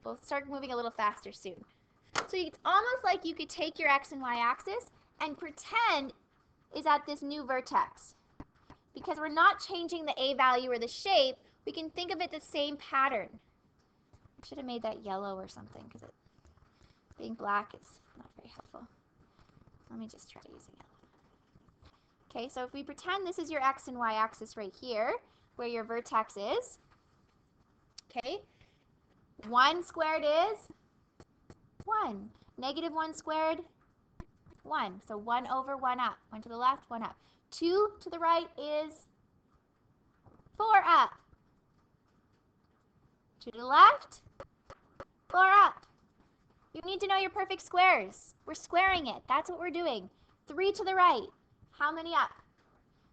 We'll start moving a little faster soon. So it's almost like you could take your x and y axis and pretend is at this new vertex. Because we're not changing the a value or the shape, we can think of it the same pattern. I should have made that yellow or something, because being black is not very helpful. Let me just try using yellow. Okay, so if we pretend this is your x and y axis right here, where your vertex is, okay, 1 squared is 1. Negative 1 squared, 1. So 1 over 1 up. 1 to the left, 1 up. 2 to the right is 4 up. 2 to the left, 4 up. You need to know your perfect squares. We're squaring it. That's what we're doing. 3 to the right. How many up?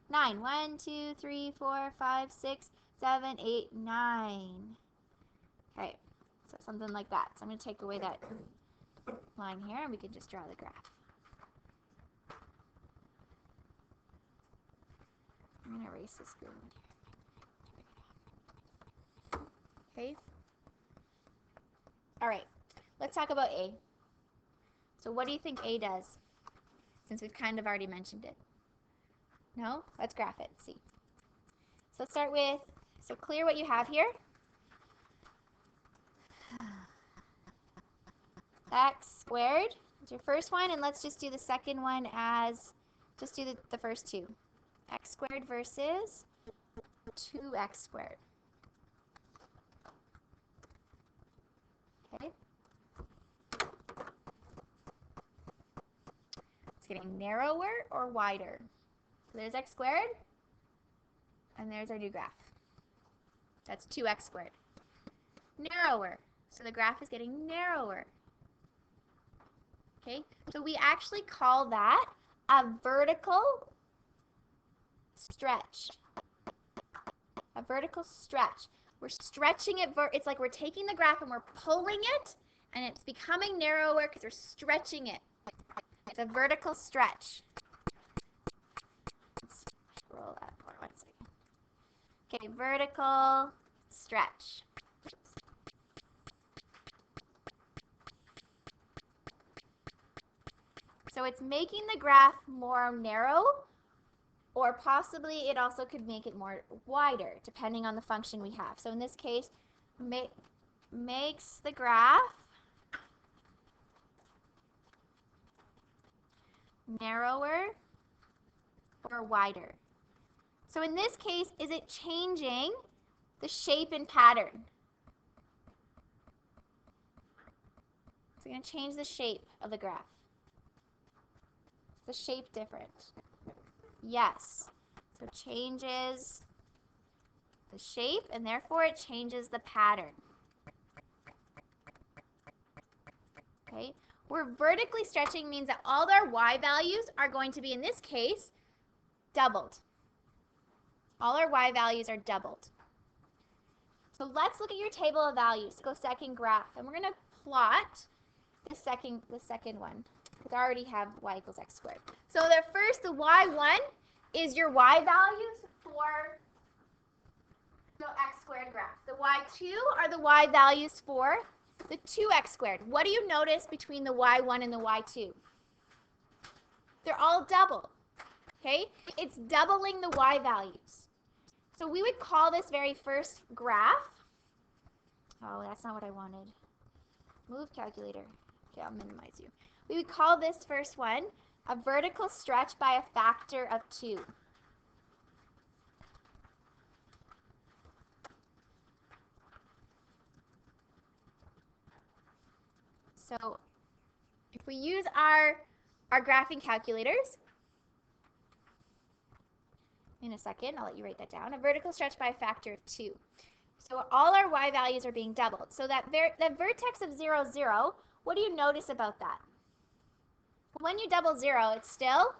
9. 1, 2, 3, 4, 5, 6, 7, 8, 9. Okay, so something like that. So I'm going to take away that line here, and we can just draw the graph. I'm going to erase this green here. Okay. All right, let's talk about A. So what do you think A does? Since we've kind of already mentioned it. No? Let's graph it. See. So let's start with, so clear what you have here. X squared is your first one, and let's just do the second one as, just do the first two. X squared versus 2x squared. Okay. getting narrower or wider? So there's x squared, and there's our new graph. That's 2x squared. Narrower. So the graph is getting narrower. Okay, so we actually call that a vertical stretch. A vertical stretch. We're stretching it, it's like we're taking the graph and we're pulling it, and it's becoming narrower because we're stretching it. It's a vertical stretch. Let's scroll up for 1 second. Okay, vertical stretch. So it's making the graph more narrow, or possibly it also could make it more wider, depending on the function we have. So in this case, makes the graph narrower or wider. So in this case, is it changing the shape and pattern? It's going to change the shape of the graph. Is the shape different? Yes. So it changes the shape, and therefore it changes the pattern. Okay? We're vertically stretching means that all our y values are going to be, in this case, doubled. All our y values are doubled. So let's look at your table of values. Go second graph, and we're going to plot the second one, because I already have y equals x squared. So the y1 is your y values for the x squared graph. The y2 are the y values for the 2x squared. What do you notice between the y1 and the y2? They're all double. Okay? It's doubling the y values. So we would call this very first graph. Oh, that's not what I wanted. Move calculator. Okay, I'll minimize you. We would call this first one a vertical stretch by a factor of 2. So if we use our graphing calculators, in a second, I'll let you write that down, a vertical stretch by a factor of 2. So all our y values are being doubled. So that vertex of 0, 0, what do you notice about that? When you double 0, it's still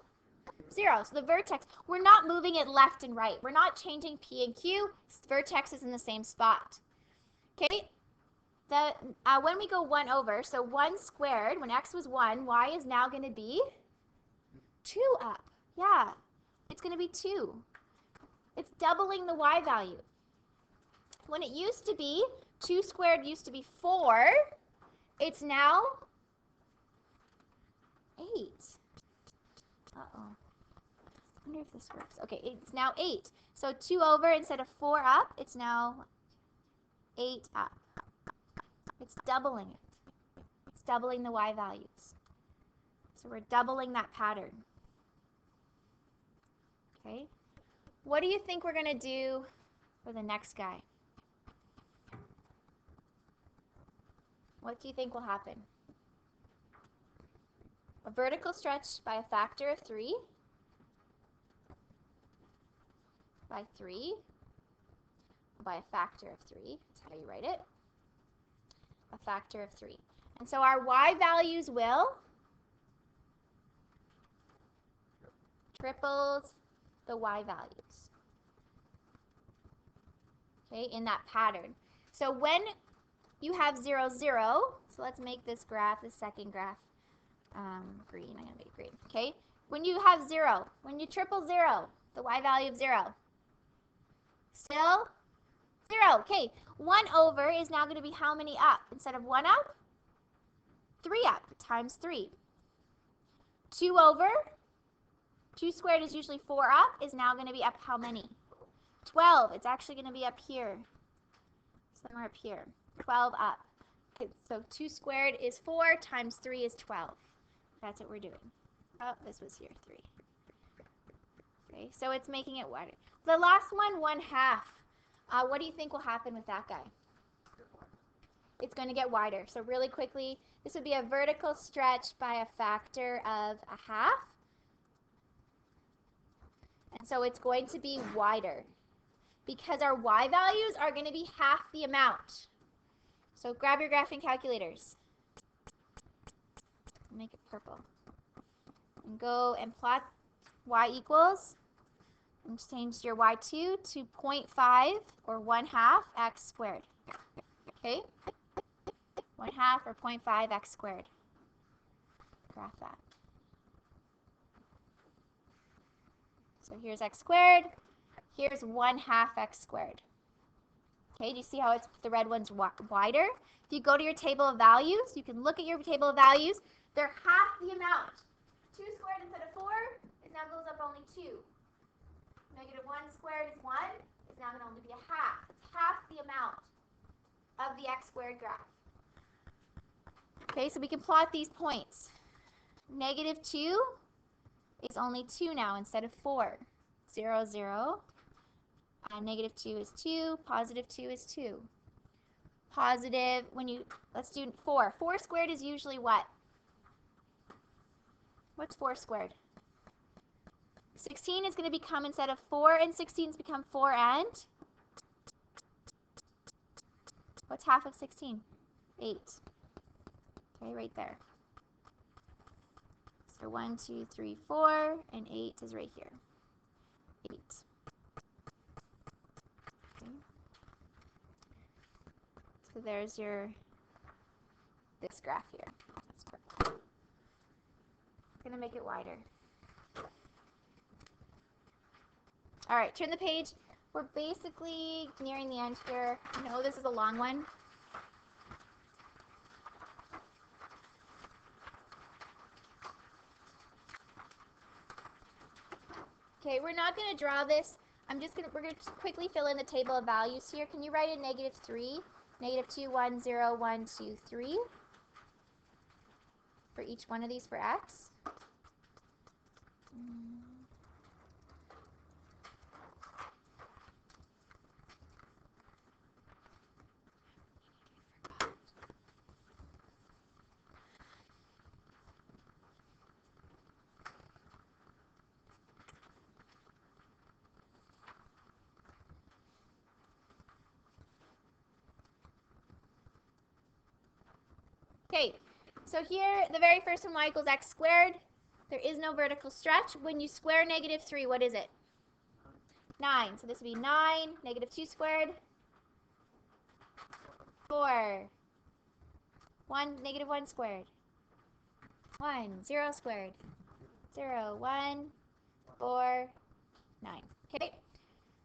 0. So the vertex, we're not moving it left and right. We're not changing P and Q. Vertex is in the same spot. Okay? When we go 1 over, so 1 squared, when x was 1, y is now going to be 2 up. Yeah, it's going to be 2. It's doubling the y value. When it used to be, 2 squared used to be 4, it's now 8. Uh-oh. I wonder if this works. Okay, it's now 8. So 2 over instead of 4 up, it's now 8 up. It's doubling it. It's doubling the y values. So we're doubling that pattern. Okay. What do you think we're going to do for the next guy? What do you think will happen? A vertical stretch by a factor of 3. By 3. By a factor of 3. That's how you write it. A factor of 3. And so our y values will triples the y values. Okay, in that pattern. So when you have 0, 0, so let's make this graph, this second graph, green. I'm going to make it green. Okay, when you have 0, when you triple 0, the y value of 0, still 0. Okay, 1 over is now going to be how many up? Instead of 1 up, 3 up times 3. 2 over, 2 squared is usually 4 up, is now going to be up how many? 12. It's actually going to be up here. Somewhere up here. 12 up. Okay, so 2 squared is 4 times 3 is 12. That's what we're doing. Oh, this was here, 3. Okay, so it's making it wider. The last one, 1/2. What do you think will happen with that guy? It's going to get wider. So really quickly, this would be a vertical stretch by a factor of 1/2. So it's going to be wider because our y values are going to be half the amount. So grab your graphing calculators. Make it purple. And go and plot y equals, and change your y2 to 0.5 or 1/2 x squared. Okay? 1/2 or 0.5 x squared. Graph that. So here's x squared. Here's 1/2 x squared. Okay, do you see how it's the red one's wider? If you go to your table of values, you can look at your table of values. They're half the amount. 2 squared instead of 4, it now goes up only 2. -1 squared is 1. It's now going to only be a half. It's half the amount of the x squared graph. Okay, so we can plot these points. -2 is only 2 now instead of 4. 0, 0. -2 is 2. +2 is 2. Positive, let's do 4. 4 squared is usually what? What's 4 squared? 16 is going to become, instead of 4 and 16, it's become 4 and? What's half of 16? 8. Okay, right there. So 1, 2, 3, 4, and 8 is right here. 8. Okay. So there's this graph here. That's perfect. I'm going to make it wider. All right, turn the page. We're basically nearing the end here. I know this is a long one. Okay, we're not going to draw this. We're going to quickly fill in the table of values here. Can you write in -3, -2, 1, 0, 1, 2, 3 for each one of these for x? Okay, so here, the very first one, y equals x squared. There is no vertical stretch. When you square -3, what is it? 9. So this would be 9, -2 squared, 4, 1, -1 squared, 1, 0 squared, 0, 1, 4, 9. Okay?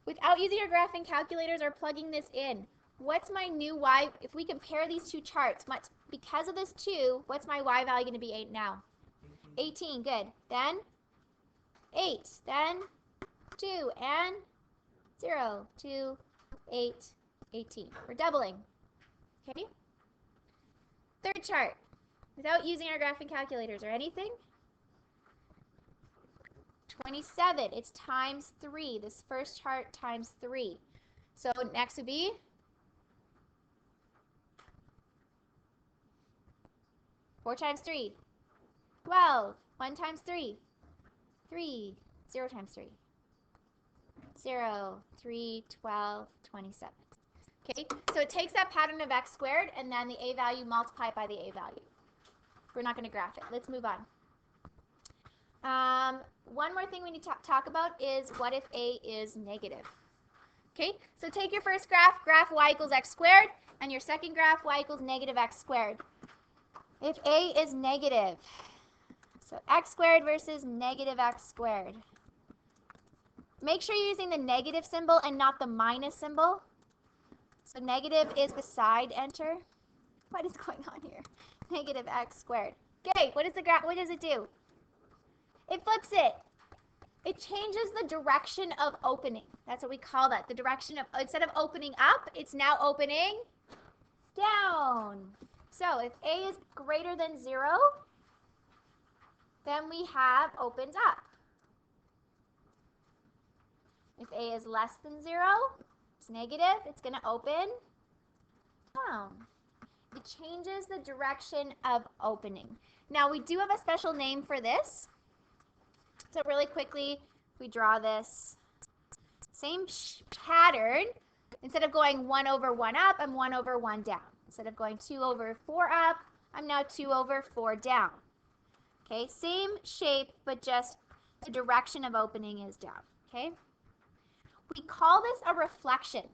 Without using your graphing calculators or plugging this in, what's my new y? If we compare these two charts, because of this 2, what's my y value going to be 8 now? 18, good. Then 8, then 2, and 0, 2, 8, 18. We're doubling. Okay? Third chart, without using our graphing calculators or anything. 27, it's times 3. This first chart times 3. So next would be 4 times 3, 12. 1 times 3, 3. 0 times 3, 0. 3, 12, 27. Okay, so it takes that pattern of x squared and then the a value multiplied by the a value. We're not going to graph it. Let's move on. One more thing we need to talk about is what if a is negative. Okay, so take your first graph y equals x squared, and your second graph, y equals -x squared. If a is negative, so x squared versus -x squared. Make sure you're using the negative symbol and not the minus symbol. So negative is beside enter. What is going on here? -x squared. Okay, what does it do? It flips it. It changes the direction of opening. That's what we call that. The direction of, instead of opening up, it's now opening down. So if a is greater than 0, then we have opens up. If a is less than 0, it's negative, it's going to open down. It changes the direction of opening. Now we do have a special name for this. So really quickly, we draw this. Same pattern. Instead of going 1 over 1 up, I'm 1 over 1 down. Instead of going 2 over 4 up, I'm now 2 over 4 down. Okay, same shape, but just the direction of opening is down. Okay? We call this a reflection.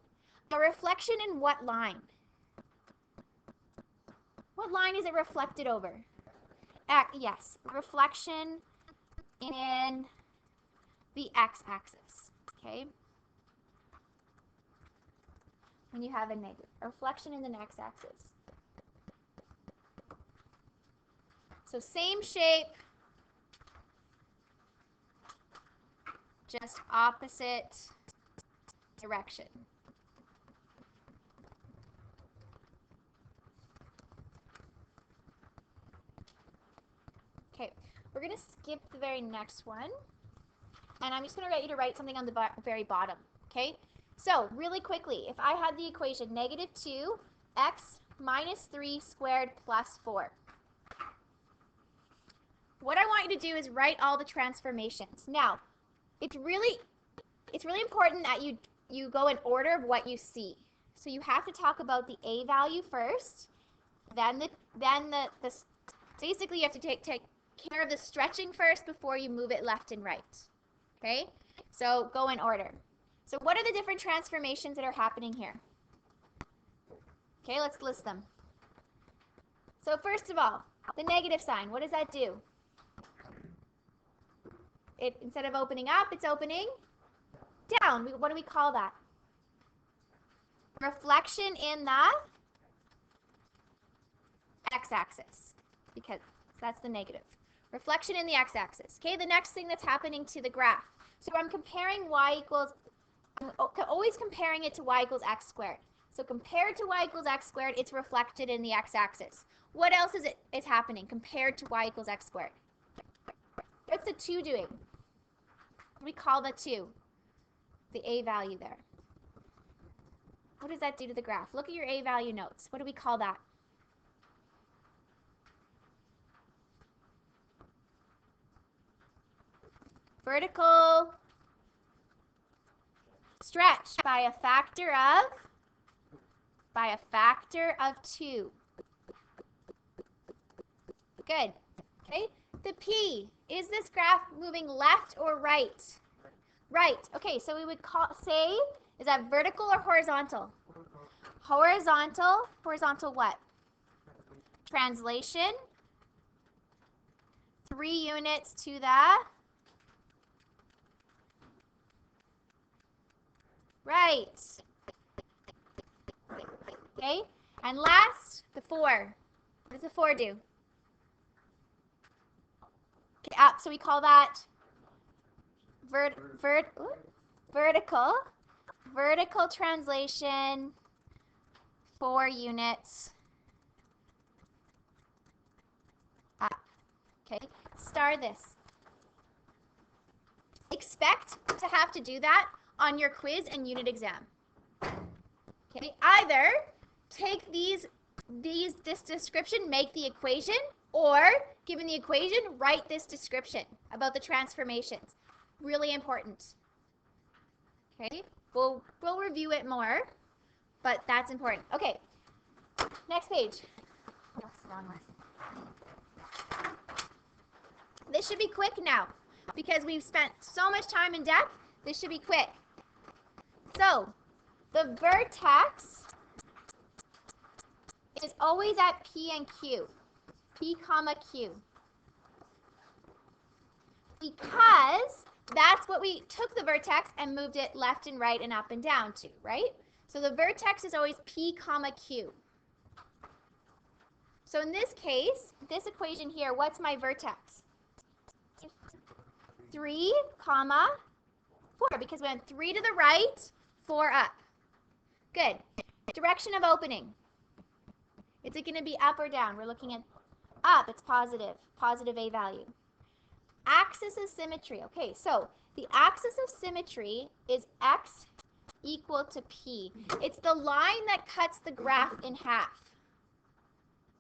A reflection in what line? What line is it reflected over? Yes, reflection in the x-axis. Okay? When you have a negative. A reflection in the x-axis. So same shape, just opposite direction. Okay, we're going to skip the very next one. And I'm just going to get you to write something on the very bottom. Okay, so really quickly, if I had the equation negative 2x minus 3 squared plus 4. What I want you to do is write all the transformations. Now, it's really important that you go in order of what you see. So you have to talk about the a value first, then basically you have to take care of the stretching first before you move it left and right. Okay? So go in order. So what are the different transformations that are happening here? Okay, let's list them. So first of all, the negative sign, what does that do? Instead of opening up, it's opening down. What do we call that? Reflection in the x-axis, because that's the negative. Reflection in the x-axis. Okay, the next thing that's happening to the graph. So I'm comparing I'm always comparing it to y equals x squared. So compared to y equals x squared, it's reflected in the x-axis. What else is happening compared to y equals x squared? What's the 2 doing? What do we call the 2? The a value there. What does that do to the graph? Look at your a value notes. What do we call that? Vertical stretch by a factor of 2. Good. Okay. The P, is this graph moving left or right? Right. Okay, so we would say, is that vertical or horizontal? Horizontal. Horizontal what? Translation. 3 units to the right. Okay, and last, the 4. What does the 4 do? Okay, up. So we call that vertical translation, 4 units up. Okay, star this. Expect to have to do that on your quiz and unit exam. Okay, either take this description, make the equation, or given the equation, write this description about the transformations. Really important. Okay, we'll review it more, but that's important. Okay, next page. Oh, that's the wrong one. This should be quick now because we've spent so much time in depth. This should be quick. So, the vertex is always at P and Q. P comma Q. Because that's what we took the vertex and moved it left and right and up and down to, right? So the vertex is always P comma Q. So in this case, this equation here, what's my vertex? 3 comma 4, because we went 3 to the right, 4 up. Good. Direction of opening. Is it going to be up or down? We're looking at up. It's positive. Positive a value. Axis of symmetry. Okay, so the axis of symmetry is x equal to p. It's the line that cuts the graph in half.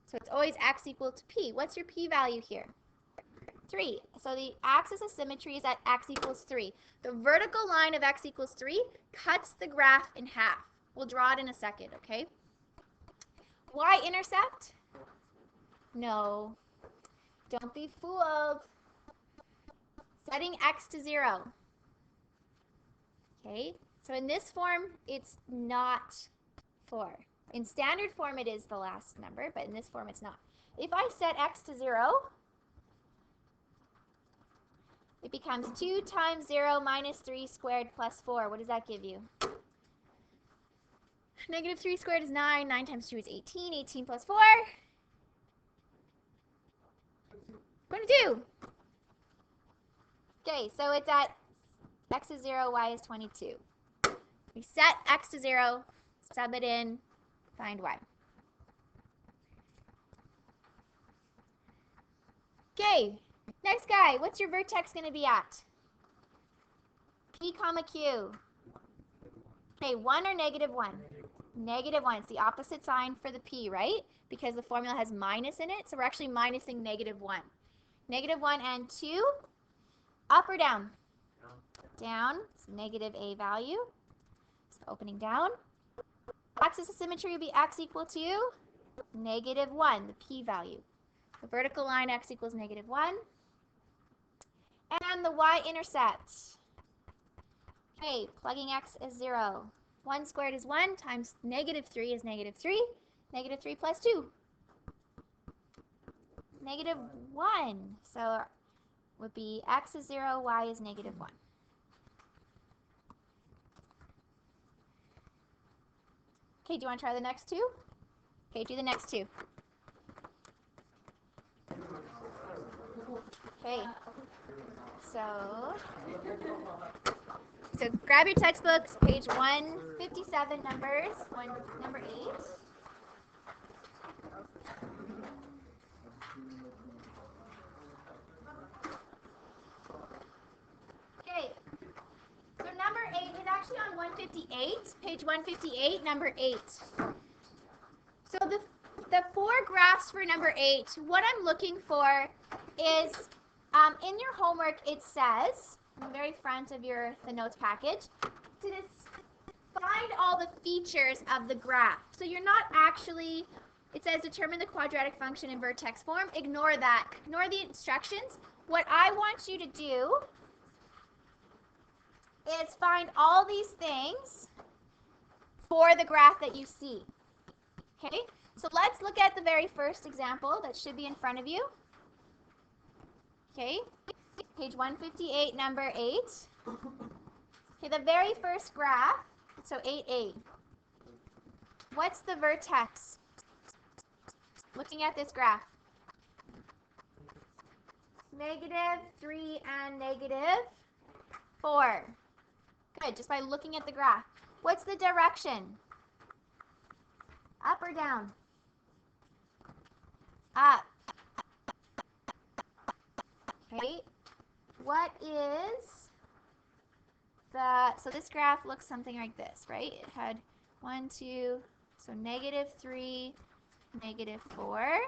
So it's always x equal to p. What's your p value here? 3. So the axis of symmetry is at x equals 3. The vertical line of x equals 3 cuts the graph in half. We'll draw it in a second, okay? Y-intercept? No. Don't be fooled. Setting x to 0. Okay, so in this form, it's not 4. In standard form, it is the last number, but in this form, it's not. If I set x to 0, it becomes 2 times 0 minus 3 squared plus 4. What does that give you? Negative 3 squared is 9. 9 times 2 is 18. 18 plus 4. 22. Okay, so it's at x is 0, y is 22. We set x to 0, sub it in, find y. Okay, next guy, what's your vertex going to be at? P comma Q. Okay, 1 or negative 1? Negative 1. It's the opposite sign for the P, right? Because the formula has minus in it, so we're actually minusing negative 1. Negative 1 and 2, up or down? Down. It's negative a value. So opening down. Axis of symmetry would be x equal to negative 1, the p value. The vertical line x equals negative 1. And the y-intercept. Okay, plugging x as 0. 1 squared is 1 times negative 3 is negative 3. Negative 3 plus 2. Negative 1. So it would be x is 0, y is negative 1. Okay, do you want to try the next two? Okay, do the next two. Okay, so grab your textbooks, page 157, number 8. Okay, so number 8 is actually on 158, page 158, number 8. So the 4 graphs for number 8, what I'm looking for is, in your homework it says, in the very front of the notes package, to find all the features of the graph. So you're not actually, it says determine the quadratic function in vertex form. Ignore that. Ignore the instructions. What I want you to do is find all these things for the graph that you see. Okay? So let's look at the very first example that should be in front of you. Okay? Page 158, number 8. Okay, the very first graph, so 8a. What's the vertex? Looking at this graph. Negative 3 and negative 4. Good, just by looking at the graph. What's the direction? Up or down? Up. Okay. What is so this graph looks something like this, right? It had 1, 2, so negative 3, negative 4.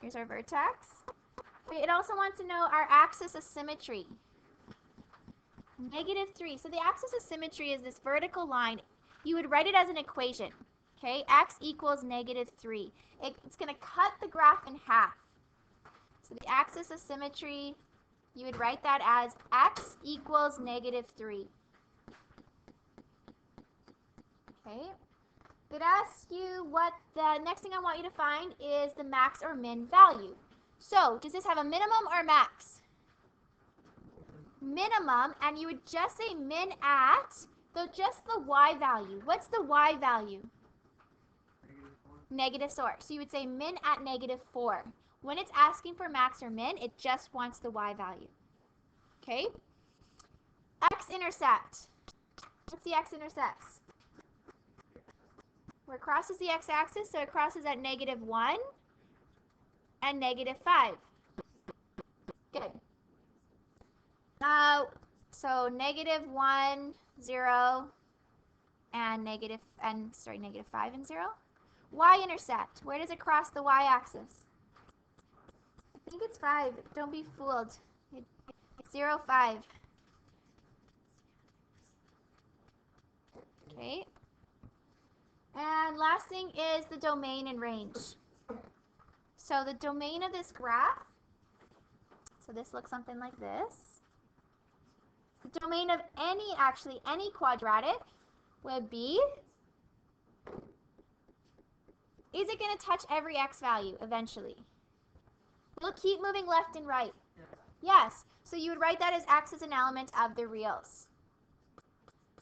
Here's our vertex. Okay, it also wants to know our axis of symmetry. Negative 3. So the axis of symmetry is this vertical line. You would write it as an equation. Okay, x equals negative 3. It's going to cut the graph in half. So the axis of symmetry, you would write that as x equals negative 3. Okay. It asks you what the next thing I want you to find is the max or min value. So does this have a minimum or max? Minimum, and you would just say min at just the y value. What's the y value? Negative 4. So you would say min at negative 4. When it's asking for max or min, it just wants the y value. Okay? X-intercept. What's the x-intercepts? Where it crosses the x-axis, so it crosses at negative 1 and negative 5. Good. So negative 1, 0, and negative 5 and 0. Y-intercept. Where does it cross the y-axis? think it's 5. Don't be fooled. It's 0, 5. Okay. And last thing is the domain and range. So the domain of this graph, so this looks something like this. The domain of any quadratic would be, is it going to touch every x value eventually? Will it keep moving left and right? Yes. So you would write that as x is an element of the reals.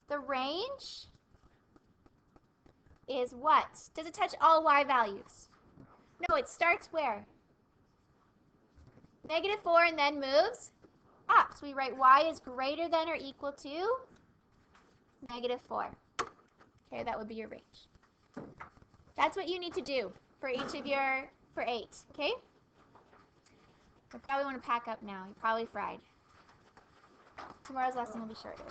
The range is what? Does it touch all y values? No, it starts where? -4 and then moves up. So we write y is greater than or equal to -4. Okay, that would be your range. That's what you need to do for each of for 8, okay? You probably want to pack up now. You're probably fried. Tomorrow's lesson will be shorter.